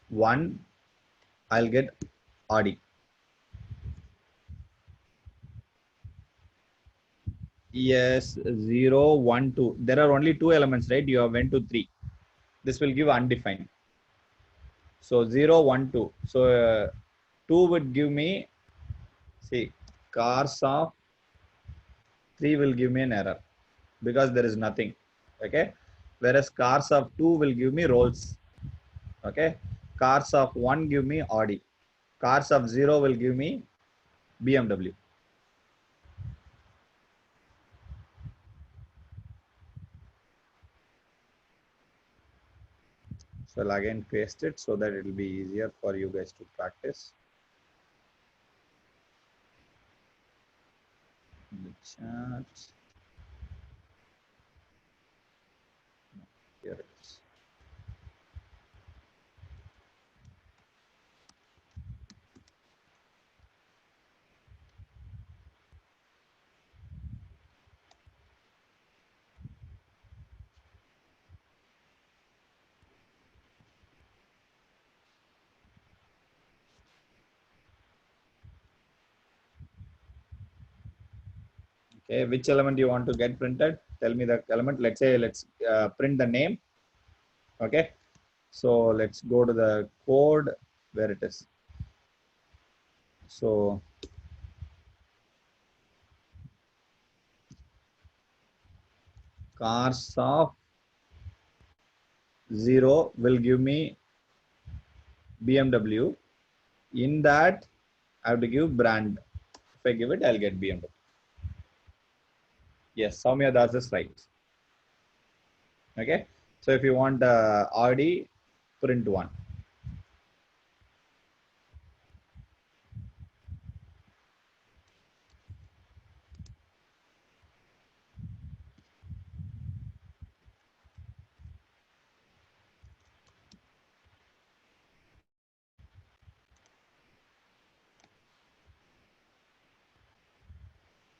1, I'll get Audi. Yes, 0, 1, 2. There are only 2 elements, right? You have went to 3. This will give undefined. So 0, 1, 2. So 2 would give me, see, cars of 3 will give me an error because there is nothing. Okay. Whereas cars of 2 will give me Rolls. Okay. Cars of 1 give me Audi. Cars of 0 will give me BMW. So I'll again paste it so that it will be easier for you guys to practice. In the chat. Here it is. Okay, which element you want to get printed? Tell me the element. Let's say let's print the name. Okay, so let's go to the code where it is. So cars of 0 will give me BMW. In that, I have to give brand. If I give it, I'll get BMW. Yes, Soumya, that's is right. Okay, so if you want Audi, print 1.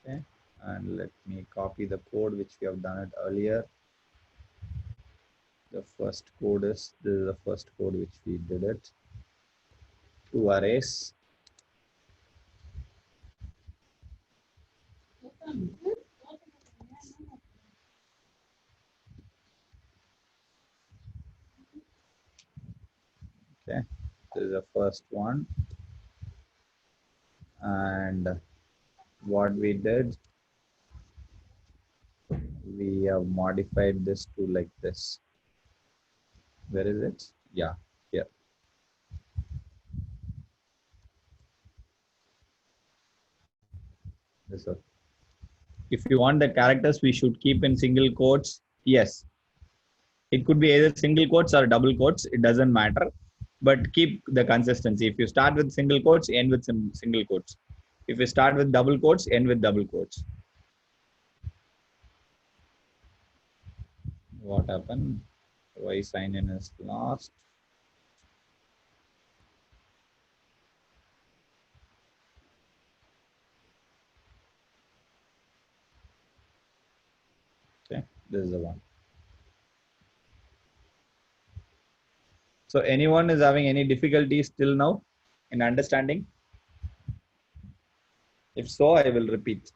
Okay, and let me copy the code which we have done it earlier. The first code is, this is the first code which we did it. 2 arrays. Okay, this is the first one. And what we did, we have modified this to like this. Where is it? Yeah, here. This one. If you want the characters, we should keep in single quotes. Yes, it could be either single quotes or double quotes. It doesn't matter, but keep the consistency. If you start with single quotes, end with some single quotes. If you start with double quotes, end with double quotes. What happened? Why sign in is lost? Okay, this is the one. So anyone is having any difficulties till now in understanding? If so, I will repeat.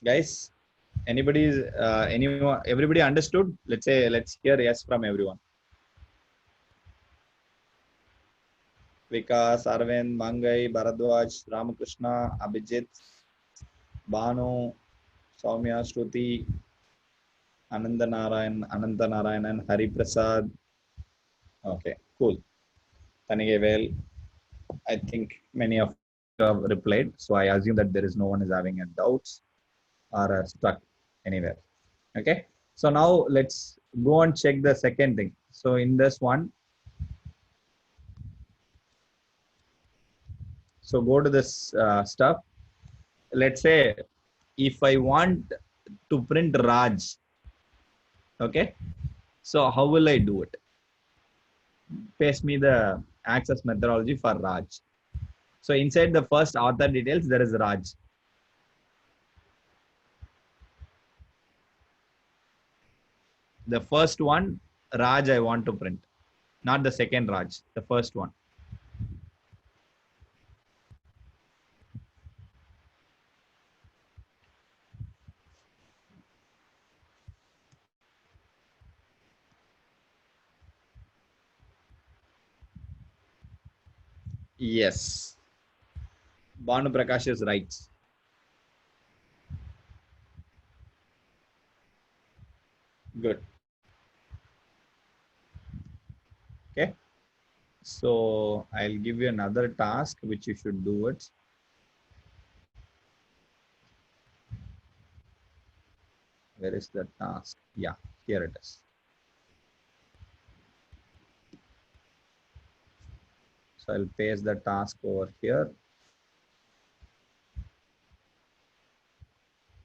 Guys, anyone, everybody understood? Let's say, let's hear yes from everyone. Vikas, Arvind, Mangai, Bharadwaj, Ramakrishna, Abhijit, Banu, Soumya, Shruti, Ananta Narayan, and Hari Prasad. Okay, cool. Tanigevel, I think many of you have replied, so I assume that there is no one is having a doubts or stuck anywhere. Okay, so now let's go and check the second thing. So in this one, so go to this stuff. Let's say if I want to print Raj, okay, so how will I do it? Paste me the access methodology for Raj. So inside the first author details, there is Raj. The first one, Raj, I want to print, not the second Raj, the first one. Yes, Banu Prakash is right. Good. Okay. So I'll give you another task which you should do it. Where is the task? Yeah, here it is. So I'll paste the task over here.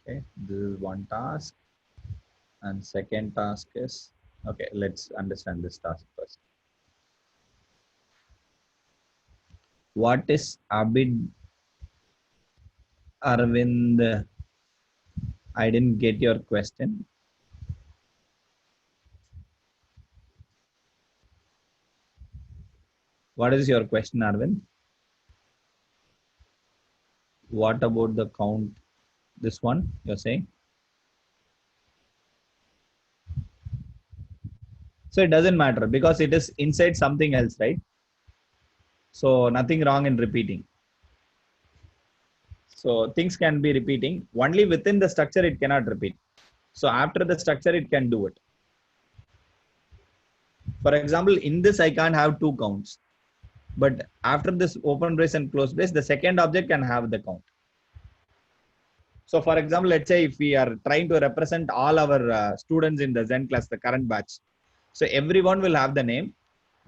Okay, this is one task. And second task is, okay, let's understand this task first. What is Abid Arvind? I didn't get your question. What is your question, Arvind? What about the count? This one you're saying? So it doesn't matter because it is inside something else, right? So nothing wrong in repeating. So things can be repeating. Only within the structure it cannot repeat. So after the structure it can do it. For example, in this I can't have two counts. But after this open brace and close brace, the second object can have the count. So for example, let's say if we are trying to represent all our students in the Zen class, the current batch. So everyone will have the name.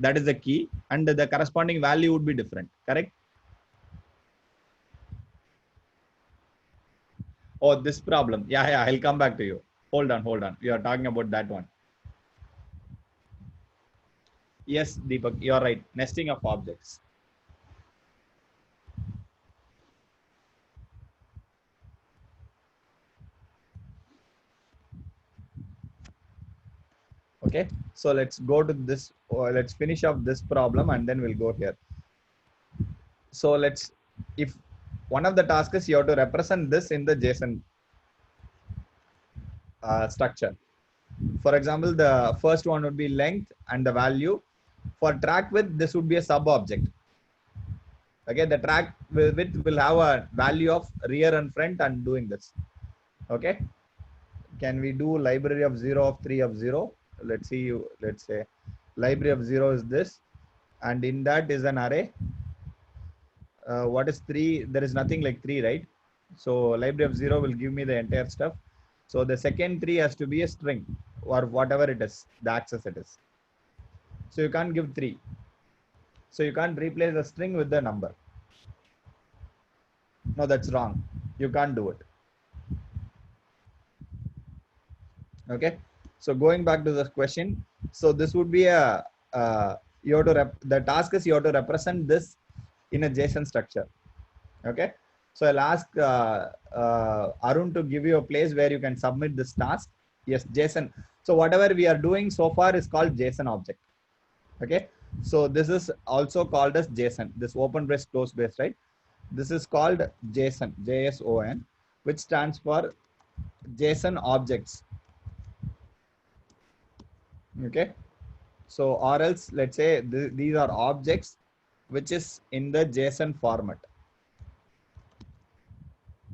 That is the key. And the corresponding value would be different. Correct? Oh, this problem. Yeah, I'll come back to you. Hold on. We are talking about that one. Yes, Deepak, you're right. Nesting of objects. Okay. So let's go to this, or let's finish up this problem and then we'll go here. So if one of the tasks is you have to represent this in the JSON structure. For example, the first one would be length and the value. For track width, this would be a sub object. Okay, the track width will have a value of rear and front and doing this. Okay, can we do library of 0 of 3 of 0? Let's see, let's say library of 0 is this, and in that is an array. What is 3? There is nothing like 3, right? So library of 0 will give me the entire stuff. So the second 3 has to be a string or whatever it is, the access it is. So you can't give 3. So you can't replace the string with the number. No, that's wrong. You can't do it. Okay. So going back to the question. So this would be a, you have to the task is you have to represent this in a JSON structure. Okay. So I'll ask Arun to give you a place where you can submit this task. Yes, JSON. So whatever we are doing so far is called JSON object. Okay. So this is also called as JSON, this open brace, close brace, right? This is called JSON, JSON, which stands for JSON objects. Okay. So, or else let's say these are objects which is in the JSON format.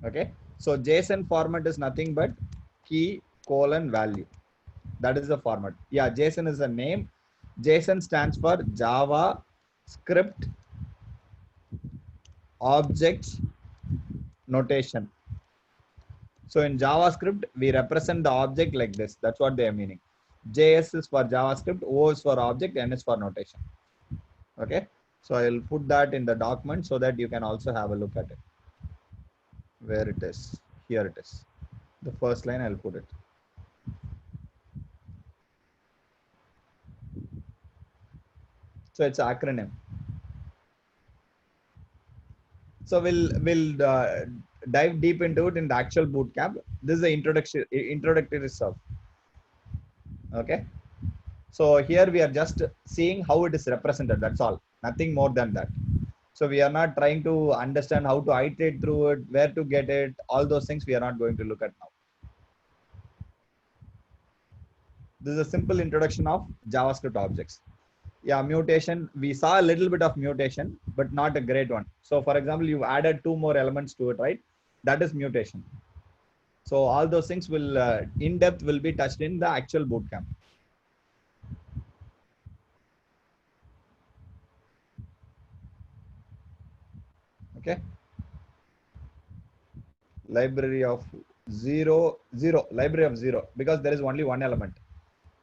Okay. So JSON format is nothing but key colon value. That is the format. Yeah, JSON is the name. JSON stands for Java Script Object Notation. So in JavaScript, we represent the object like this. That's what they are meaning. JS is for JavaScript, O is for object, N is for notation. Okay. So I'll put that in the document so that you can also have a look at it. Where it is. Here it is. The first line I'll put it. So it's an acronym. So we'll dive deep into it in the actual bootcamp. This is the introductory stuff. Okay. So here we are just seeing how it is represented. That's all. Nothing more than that. So we are not trying to understand how to iterate through it, where to get it, all those things we are not going to look at now. This is a simple introduction of JavaScript objects. Yeah, mutation. We saw a little bit of mutation, but not a great one. So for example, you've added 2 more elements to it, right? That is mutation. So all those things will, in depth, will be touched in the actual bootcamp. Okay. Library of 0, 0, library of 0, because there is only one element.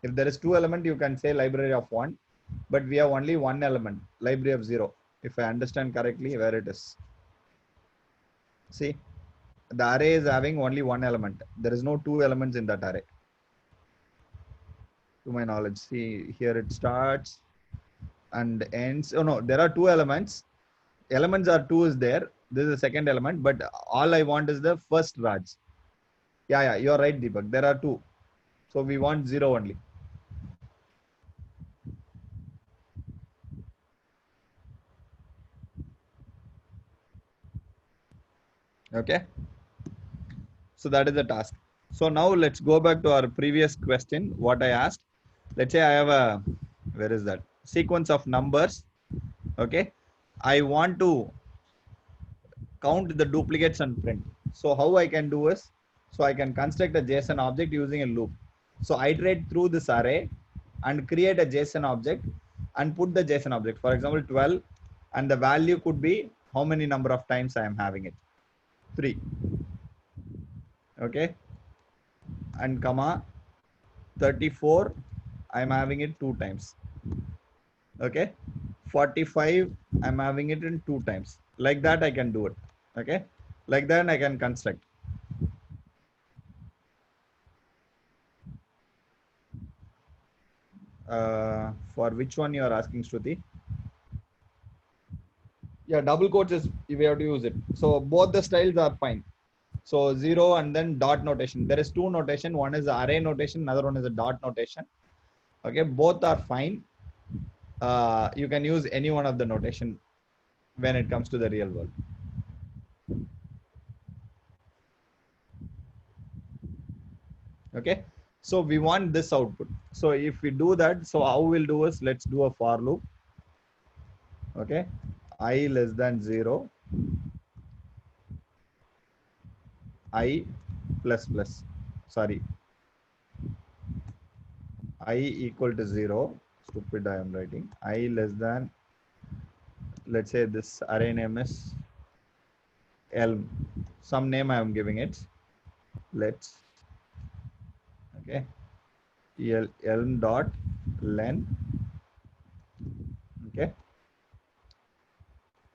If there is 2 elements, you can say library of 1. But we have only one element, library of 0. If I understand correctly, where it is. See, the array is having only one element. There is no 2 elements in that array. To my knowledge, see here it starts and ends. Oh no, there are 2 elements. Elements are 2 is there. This is the second element, but all I want is the first Raj. Yeah, you're right, Deepak. There are 2. So we want 0 only. Okay. So that is the task. So now let's go back to our previous question, what I asked. Let's say I have a, where is that? Sequence of numbers. Okay. I want to count the duplicates and print. So how I can do is, so I can construct a JSON object using a loop. So iterate through this array and create a JSON object and put the JSON object. For example, 12, and the value could be how many number of times I am having it. 3. Okay. And comma 34, I'm having it 2 times. Okay. 45, I'm having it in 2 times. Like that I can do it. Okay. Like that I can construct. For which one you are asking, Shruti? Yeah, double quotes is we have to use it. So both the styles are fine. So 0 and then dot notation. There is 2 notation. One is the array notation. Another one is a dot notation. Okay, both are fine. You can use any one of the notation when it comes to the real world. Okay, so we want this output. So if we do that, so how we'll do is, let's do a for loop. Okay, I less than 0, I plus plus, sorry, I equal to 0. Stupid, I am writing. I less than, let's say this array name is Elm. Some name I am giving it. Let's, okay, Elm dot len, okay,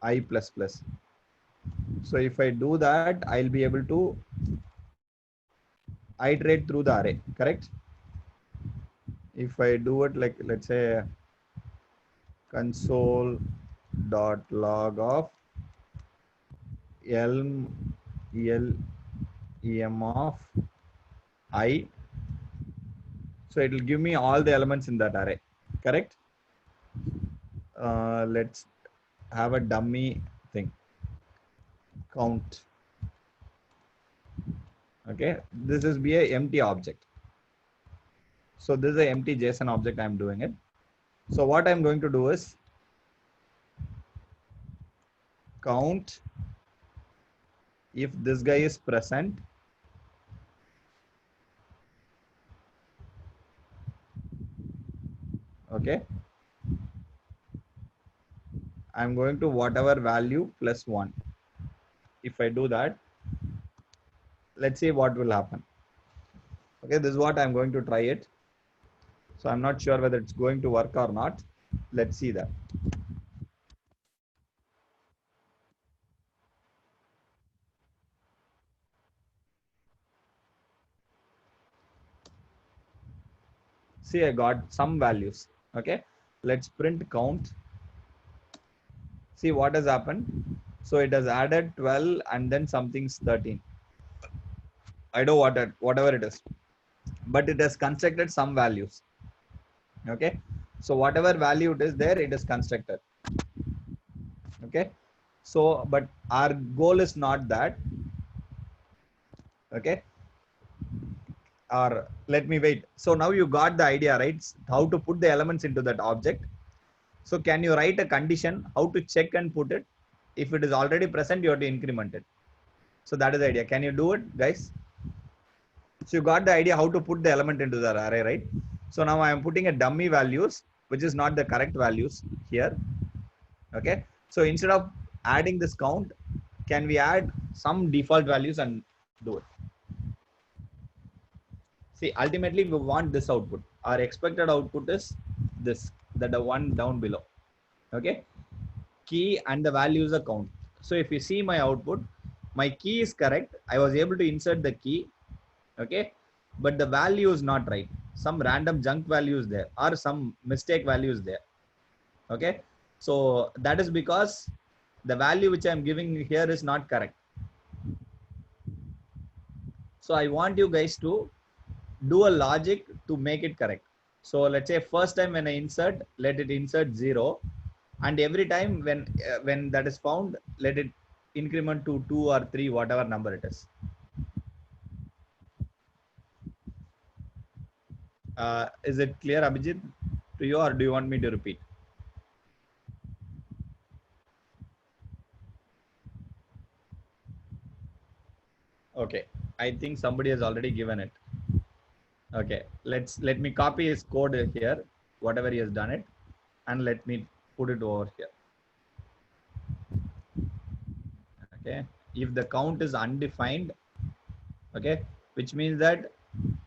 I plus plus. So if I do that, I'll be able to iterate through the array, correct? If I do it like, let's say console dot log of elm of I, so it will give me all the elements in that array, correct? Let's have a dummy thing, count. Okay, this is be a empty object. So this is a empty JSON object. I'm doing it. So what I'm going to do is count if this guy is present. Okay, I'm going to whatever value plus 1. If I do that, let's see what will happen. Okay, this is what I'm going to try it. So I'm not sure whether it's going to work or not. Let's see that. See, I got some values. Okay, let's print count. See what has happened. So it has added 12 and then something's 13. I don't want it, whatever it is, but it has constructed some values. Okay, so whatever value it is there, it is constructed. Okay, so but our goal is not that. Okay, or let me wait. So now you got the idea, right? How to put the elements into that object. So can you write a condition how to check and put it? If it is already present, you have to increment it. So that is the idea. Can you do it, guys? So you got the idea how to put the element into the array, right? So now I am putting a dummy values, which is not the correct values here. Okay. So instead of adding this count, can we add some default values and do it? See, ultimately we want this output. Our expected output is this, the one down below. Okay. Key and the value is a count. So if you see my output, my key is correct. I was able to insert the key. Okay. But the value is not right. Some random junk value is there or some mistake value is there. Okay. So that is because the value which I'm giving here is not correct. So I want you guys to do a logic to make it correct. So let's say first time when I insert, let it insert 0, and every time when that is found, let it increment to 2 or 3, whatever number it is. Is it clear, Abhijit, to you, or do you want me to repeat? Okay, I think somebody has already given it. Okay, let me copy his code here, whatever he has done it, and let me put it over here. Okay, if the count is undefined, okay, which means that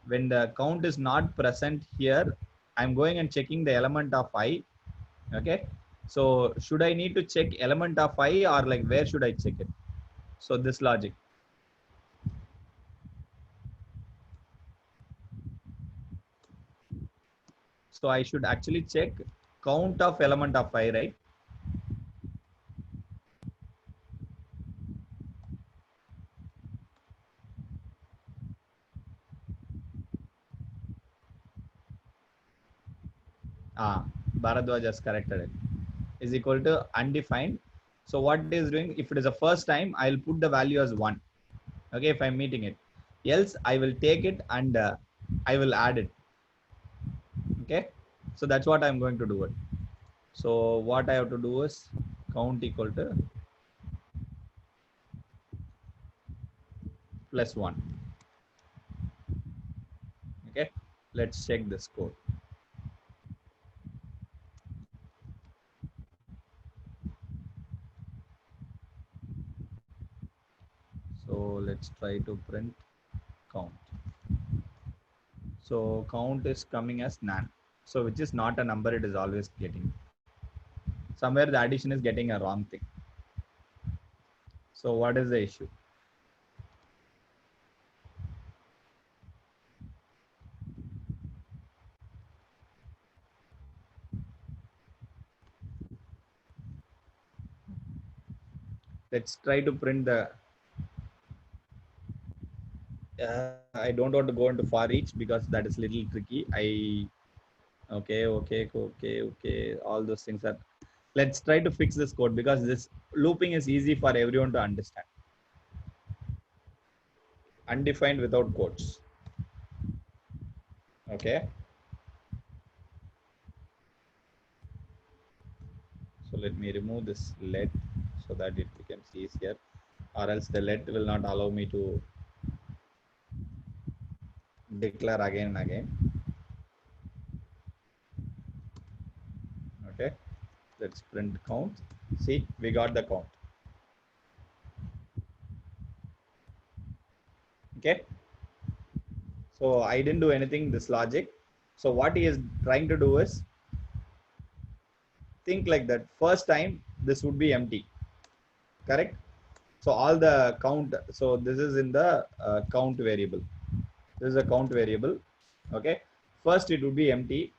when the count is not present here, I'm going and checking the element of I. Okay, so should I need to check element of I, or like where should I check it? So this logic. So I should actually check count of element of I, right? Bharadwaj has corrected it. Is equal to undefined. So what it is doing, if it is the first time, I'll put the value as 1. Okay, if I'm meeting it. Else, I will take it and I will add it. Okay, so that's what I'm going to do it. So what I have to do is count equal to +1. Okay, let's check this code. So let's try to print count. So count is coming as nan. So which is not a number, it is always getting. Somewhere the addition is getting a wrong thing. So what is the issue? Let's try to print the I don't want to go into for each because that is little tricky. Okay. All those things are. Let's try to fix this code because this looping is easy for everyone to understand. Undefined without quotes. Okay. So let me remove this let so that it becomes easier, or else the let will not allow me to declare again and again. Okay, let's print count. See, we got the count. Okay, so I didn't do anything this logic. So what he is trying to do is think like that. First time this would be empty, correct? So all the count, so this is in the count variable. This is a count variable. Okay, first it would be empty.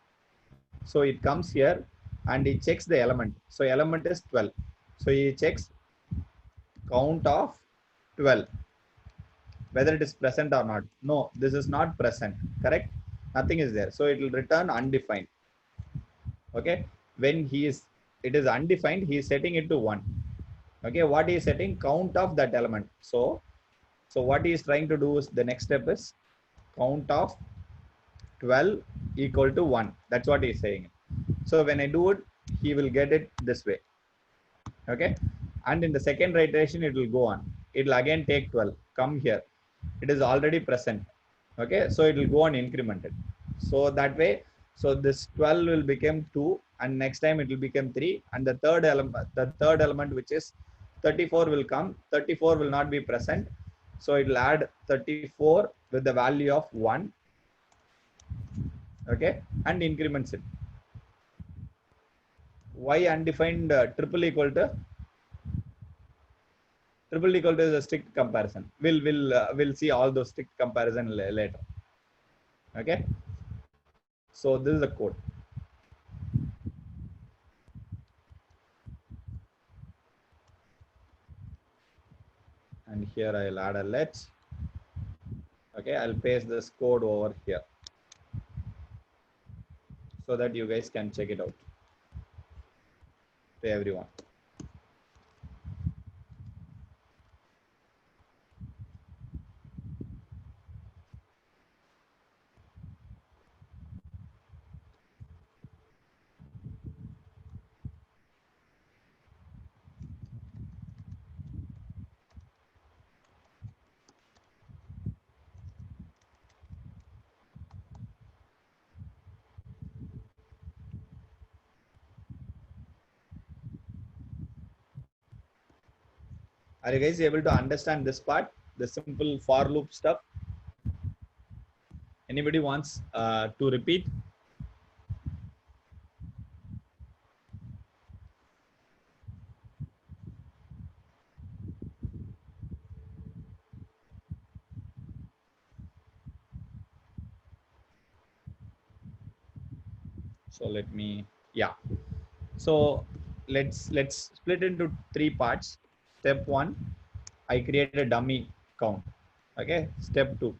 So it comes here and it checks the element. So element is 12. So he checks count of 12, whether it is present or not. No, this is not present, correct? Nothing is there. So it will return undefined. Okay, when it is undefined, he is setting it to 1. Okay, what he is setting? Count of that element. So what he is trying to do is the next step is count of 12 equal to 1. That's what he is saying. So when I do it, he will get it this way. Okay, and in the second iteration it will go on. It will again take 12, come here, it is already present. Okay, so it will go on incremented. So that way, so this 12 will become 2, and next time it will become 3, and the third element which is 34 will come. 34 will not be present, so it will add 34 with the value of 1. Okay, and increments it. Why undefined triple equal to is a strict comparison. We'll see all those strict comparison later. Okay, so this is the code. And here I'll add a let. Okay, I'll paste this code over here so that you guys can check it out to everyone. Are you guys able to understand this part, the simple for loop stuff? Anybody wants to repeat? So let me, yeah. So let's split into 3 parts. Step 1, I create a dummy count. Okay. Step 2,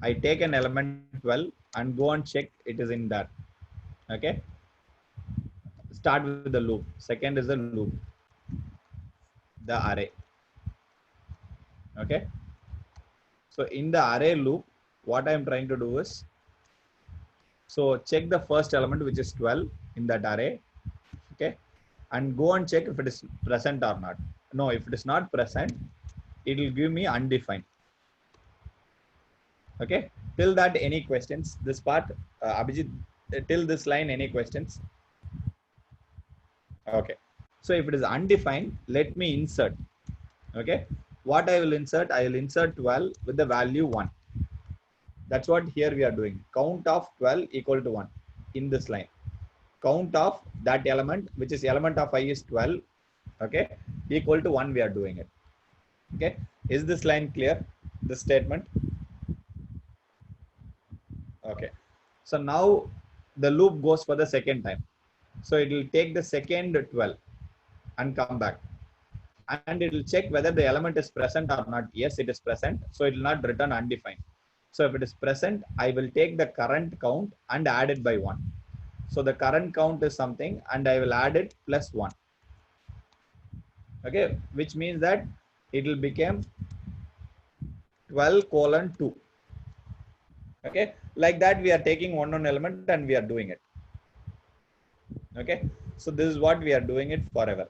I take an element 12 and go and check it is in that. Okay. Start with the loop. Second is the loop, the array. Okay. So in the array loop, what I'm trying to do is, so check the first element, which is 12 in that array. Okay. And go and check if it is present or not. No, if it is not present, it will give me undefined. Okay. Till that, any questions? This part, Abhijit, till this line, any questions? Okay. So if it is undefined, let me insert. Okay. What I will insert? I will insert 12 with the value 1. That's what here we are doing. Count of 12 equal to 1 in this line. Count of that element, which is element of I is 12. Okay. Equal to 1, we are doing it. Okay. Is this line clear? This statement? Okay. So now the loop goes for the second time. So it will take the second 12 and come back. And it will check whether the element is present or not. Yes, it is present. So it will not return undefined. So if it is present, I will take the current count and add it by 1. So the current count is something and I will add it plus 1. Okay, which means that it will become 12:2. Okay, like that we are taking one element and we are doing it. Okay, so this is what we are doing it forever.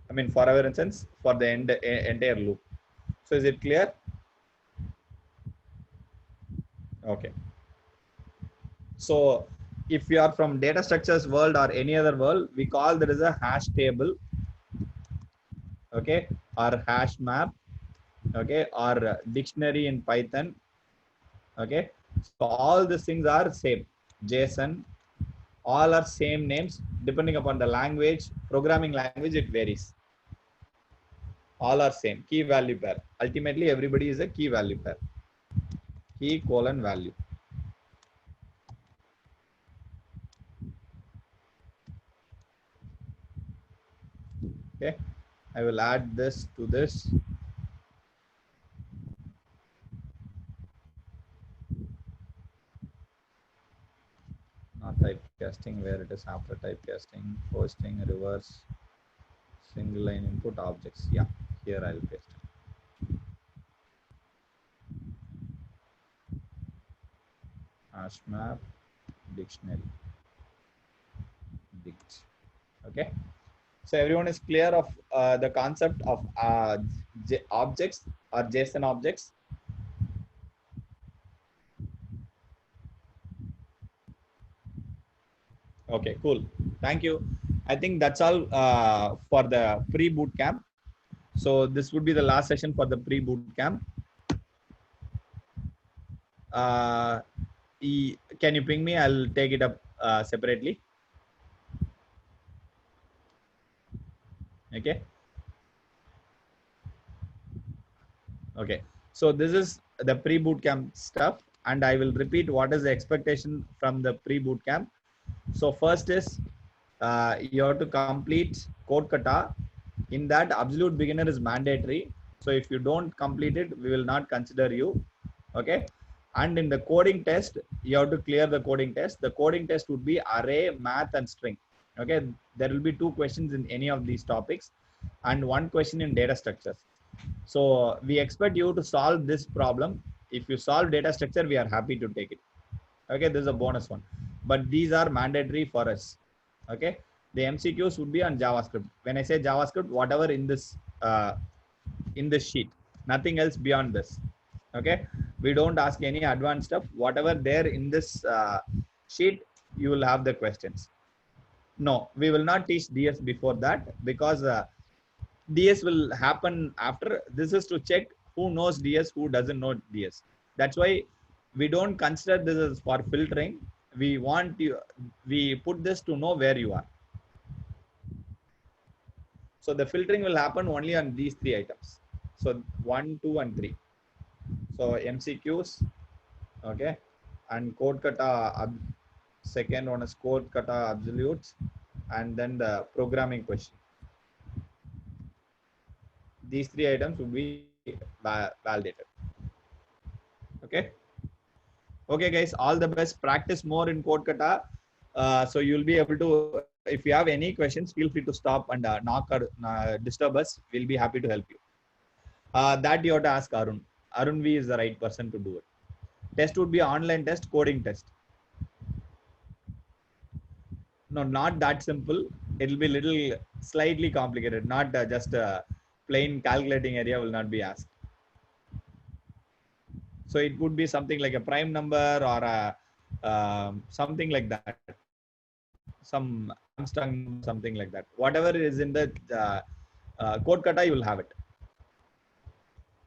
I mean forever in sense for the entire loop. So is it clear? Okay. So if you are from data structures world or any other world, we call there is a hash table, okay, or hash map, okay, or dictionary in Python, okay. So all these things are same. JSON, all are same names. Depending upon the language, programming language, it varies. All are same. Key value pair. Ultimately, everybody is a key value pair. Key colon value. Okay. I will add this to this. Not typecasting, where it is after typecasting, posting, reverse, single line input objects. Yeah, here I'll paste it. Hash map, dictionary, dict. Okay. So everyone is clear of the concept of objects or JSON objects. Okay, cool. Thank you. I think that's all for the pre-boot camp. So this would be the last session for the pre-boot camp. Can you ping me? I'll take it up separately. Okay. Okay. So this is the pre-boot camp stuff, and I will repeat what is the expectation from the pre-boot camp. So first is you have to complete code kata. In that, absolute beginner is mandatory. So if you don't complete it, we will not consider you. Okay. And in the coding test, you have to clear the coding test. The coding test would be array, math, and string. Okay. There will be 2 questions in any of these topics and 1 question in data structures. So we expect you to solve this problem. If you solve data structure, we are happy to take it. Okay, this is a bonus one, but these are mandatory for us. Okay, the MCQs would be on JavaScript. When I say JavaScript, whatever in this sheet, nothing else beyond this. Okay, we don't ask any advanced stuff. Whatever there in this sheet, you will have the questions. No, we will not teach DS before that, because DS will happen after. This is to check who knows DS, who doesn't know DS. That's why we don't consider this as for filtering. We want you, we put this to know where you are. So the filtering will happen only on these 3 items. So 1, 2, and 3. So MCQs, okay, and code kata. Second one is code kata absolutes, and then the programming question. These 3 items will be validated. Okay. Okay, guys, all the best. Practice more in Kodkata. So you'll be able to, if you have any questions, feel free to stop and knock or disturb us. We'll be happy to help you. That you have to ask Arun. Arun V is the right person to do it. Test would be online test, coding test. No, not that simple. It'll be little slightly complicated. Not just a plain calculating area will not be asked. So it could be something like a prime number or a, something like that. Some Armstrong, something like that. Whatever is in the code kata, you will have it.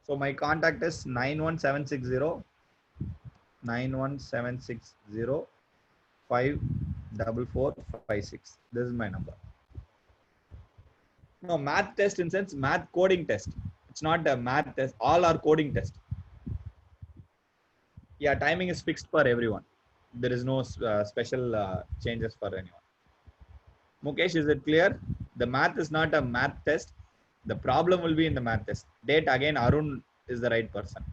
So my contact is 91760 54456. This is my number. No, math test in sense math coding test. It's not a math test. All are coding test. Yeah, timing is fixed for everyone. There is no special changes for anyone. Mukesh, is it clear? The math is not a math test. The problem will be in the math test. Date again, Arun is the right person.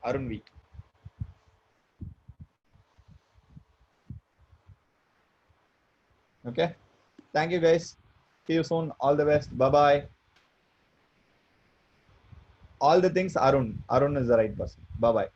Arun V. Okay. Thank you, guys. See you soon. All the best. Bye bye. All the things, Arun. Arun is the right person. Bye bye.